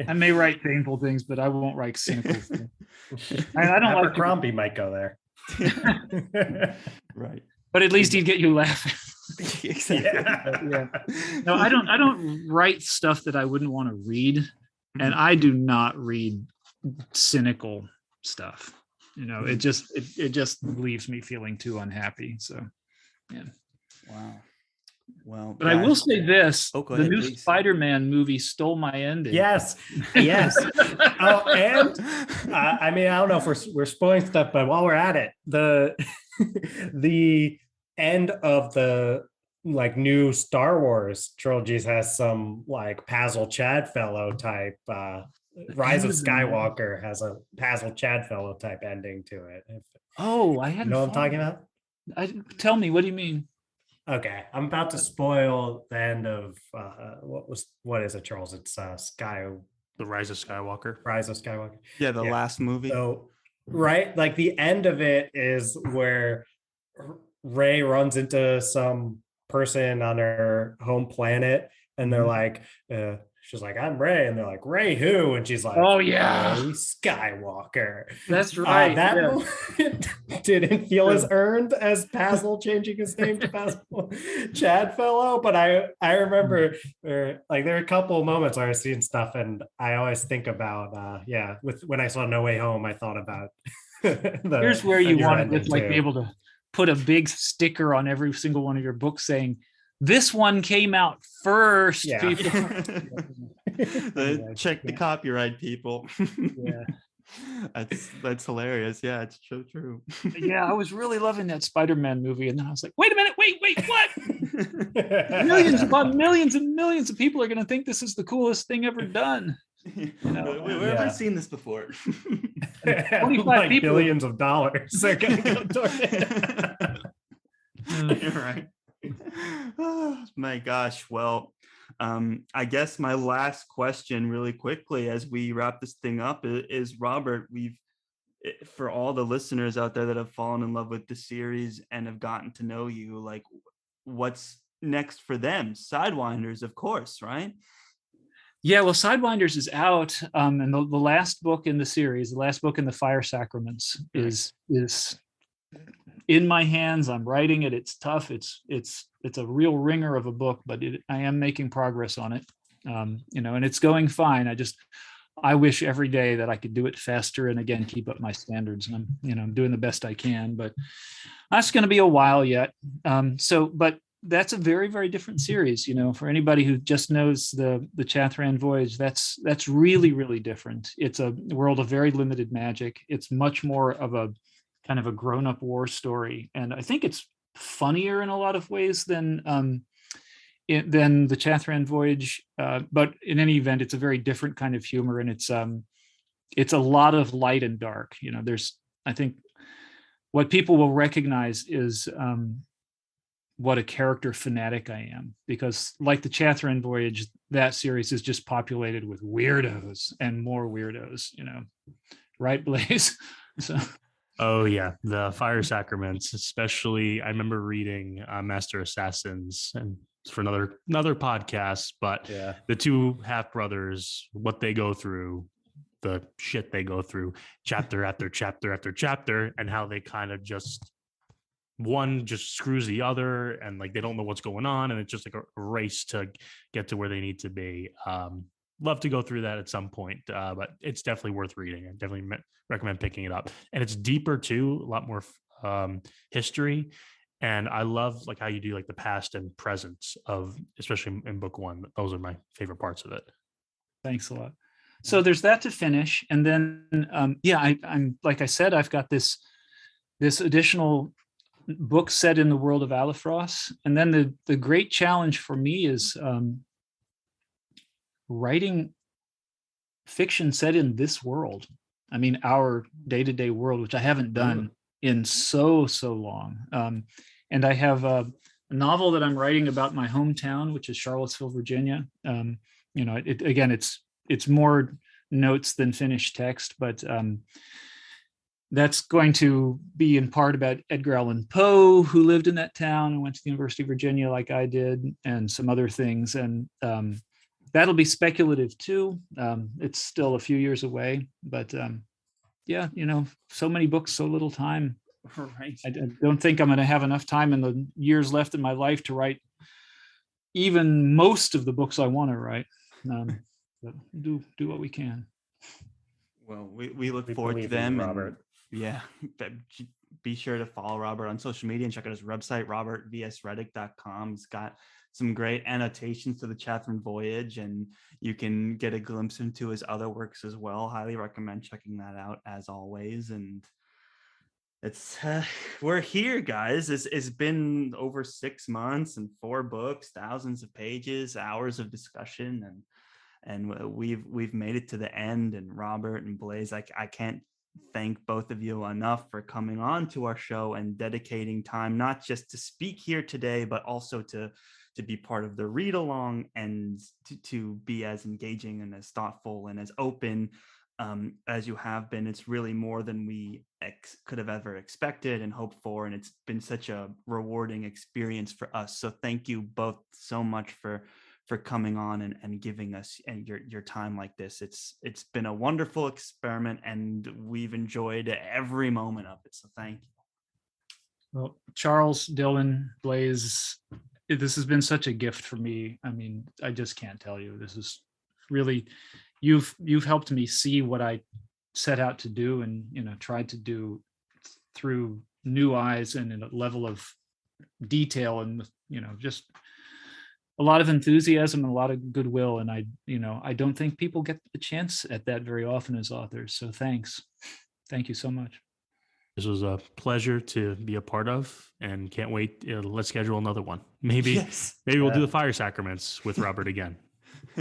I may write painful things, but I won't write cynical things. I don't like Abercrombie might go there. Right. But at least he'd get you laughing. Exactly. Yeah. No, I don't write stuff that I wouldn't want to read. And I do not read cynical stuff. It just leaves me feeling too unhappy. So, yeah. Wow. Well, but guys, I will say this: the ahead, new please. Spider-Man movie stole my ending. Yes. Oh, and I mean, I don't know if we're spoiling stuff, but while we're at it, the end of the new Star Wars trilogies has some like Pazel Chadfellow type. Rise of Skywalker has a Pazel Chadfellow type ending to it. Oh, I hadn't. You know what I'm talking about? Tell me, what do you mean? Okay, I'm about to spoil the end of what is it, Charles? It's The Rise of Skywalker. Rise of Skywalker. Yeah, the last movie. So, right, like the end of it is where Rey runs into some person on her home planet, and they're like, she's like, I'm Rey, and they're like, Rey who? And she's like, oh yeah, Rey Skywalker. That's right. That moment didn't feel as earned as Pazel changing his name to Pazel Chadfellow, but I remember there are a couple of moments where I've seen stuff, and I always think about when I saw No Way Home, I thought about here's where you wanted to be able to put a big sticker on every single one of your books saying, this one came out first, people. Check the copyright, people. Yeah. That's hilarious. Yeah, it's so true. Yeah, I was really loving that Spider-Man movie, and then I was like, wait a minute, wait, what? Millions and millions of people are going to think this is the coolest thing ever done. Where have I seen this before? 25 people. Billions of dollars are going to go toward it. You're right. Oh, my gosh. Well, I guess my last question really quickly as we wrap this thing up is, Robert, for all the listeners out there that have fallen in love with the series and have gotten to know you, like, what's next for them? Sidewinders, of course, right? Yeah, well, Sidewinders is out, and the last book in the series, the last book in the Fire Sacraments, is in my hands. I'm writing it. It's tough. It's a real ringer of a book, but I am making progress on it. And it's going fine. I wish every day that I could do it faster and again keep up my standards. And I'm doing the best I can, but that's going to be a while yet. But that's a very, very different series. For anybody who just knows the Chathrand voyage, that's really, really different. It's a world of very limited magic. It's much more of a kind of a grown-up war story, and I think it's funnier in a lot of ways than the Chathrand voyage. But in any event, it's a very different kind of humor, and it's a lot of light and dark. I think what people will recognize is what a character fanatic I am, because like the Chathrand voyage, that series is just populated with weirdos and more weirdos, right, Blaze? So. Oh yeah, the Fire Sacraments, especially. I remember reading Master Assassins, and for another podcast, but the two half brothers, what they go through, the shit they go through, chapter after chapter after chapter, and how they kind of one just screws the other, and like they don't know what's going on, and it's just like a race to get to where they need to be. Love to go through that at some point, but it's definitely worth reading. I definitely recommend picking it up, and it's deeper too, a lot more history, and I love like how you do like the past and present of, especially in book one. Those are my favorite parts of it. Thanks a lot. So there's that to finish, and then I'm like I said, I've got this additional book set in the world of Alifros, and then the great challenge for me is writing fiction set in this world. I mean, our day-to-day world, which I haven't done in so long. And I have a novel that I'm writing about my hometown, which is Charlottesville, Virginia. It's more notes than finished text, but that's going to be in part about Edgar Allan Poe, who lived in that town and went to the University of Virginia like I did, and some other things. And that'll be speculative too. It's still a few years away, but so many books, so little time. Right. I don't think I'm going to have enough time in the years left in my life to write even most of the books I want to write. But do what we can. Well, we look forward to them, Robert. Yeah, be sure to follow Robert on social media and check out his website, robertvsredick.com. He's got some great annotations to the Chathrand voyage, and you can get a glimpse into his other works as well. Highly recommend checking that out as always. And it's we're here, guys. It's been over 6 months and 4 books, thousands of pages, hours of discussion, and we've made it to the end. And Robert and Blaze, I can't thank both of you enough for coming on to our show and dedicating time, not just to speak here today, but also to be part of the read along, and to be as engaging and as thoughtful and as open as you have been. It's really more than we could have ever expected and hoped for, and it's been such a rewarding experience for us. So thank you both so much for coming on and giving us and your time like this. It's been a wonderful experiment, and we've enjoyed every moment of it. So thank you. Well, Charles, Dylan, Blaze, this has been such a gift for me. I mean, I just can't tell you. This is really, you've helped me see what I set out to do, and tried to do through new eyes and in a level of detail, and just a lot of enthusiasm and a lot of goodwill. And I don't think people get the chance at that very often as authors. So thank you so much. This was a pleasure to be a part of, and can't wait. Let's schedule another one. Maybe we'll do the fire sacraments with Robert again.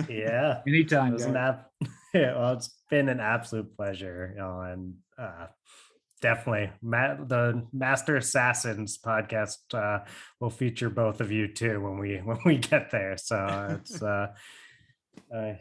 Yeah, anytime. Well, it's been an absolute pleasure, and definitely the Master Assassins podcast will feature both of you too when we get there. So it's I'm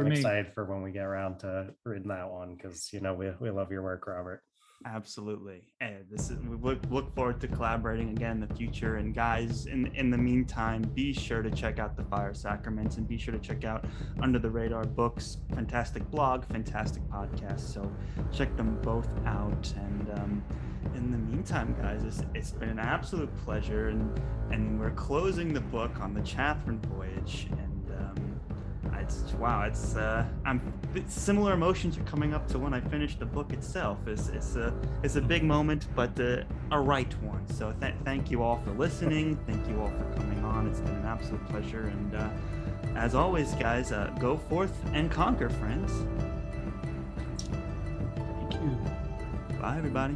excited for when we get around to reading that one, because we love your work, Robert. Absolutely. And we look forward to collaborating again in the future. And guys, in the meantime, be sure to check out the Fire Sacraments, and be sure to check out Under the Radar Books. Fantastic blog, fantastic podcast. So check them both out. And in the meantime, guys, it's been an absolute pleasure. And we're closing the book on the Chathrand voyage. And similar emotions are coming up to when I finished the book itself. It's a big moment, but a right one. So thank you all for listening. Thank you all for coming on. It's been an absolute pleasure. And as always, guys, go forth and conquer, friends. Thank you. Bye, everybody.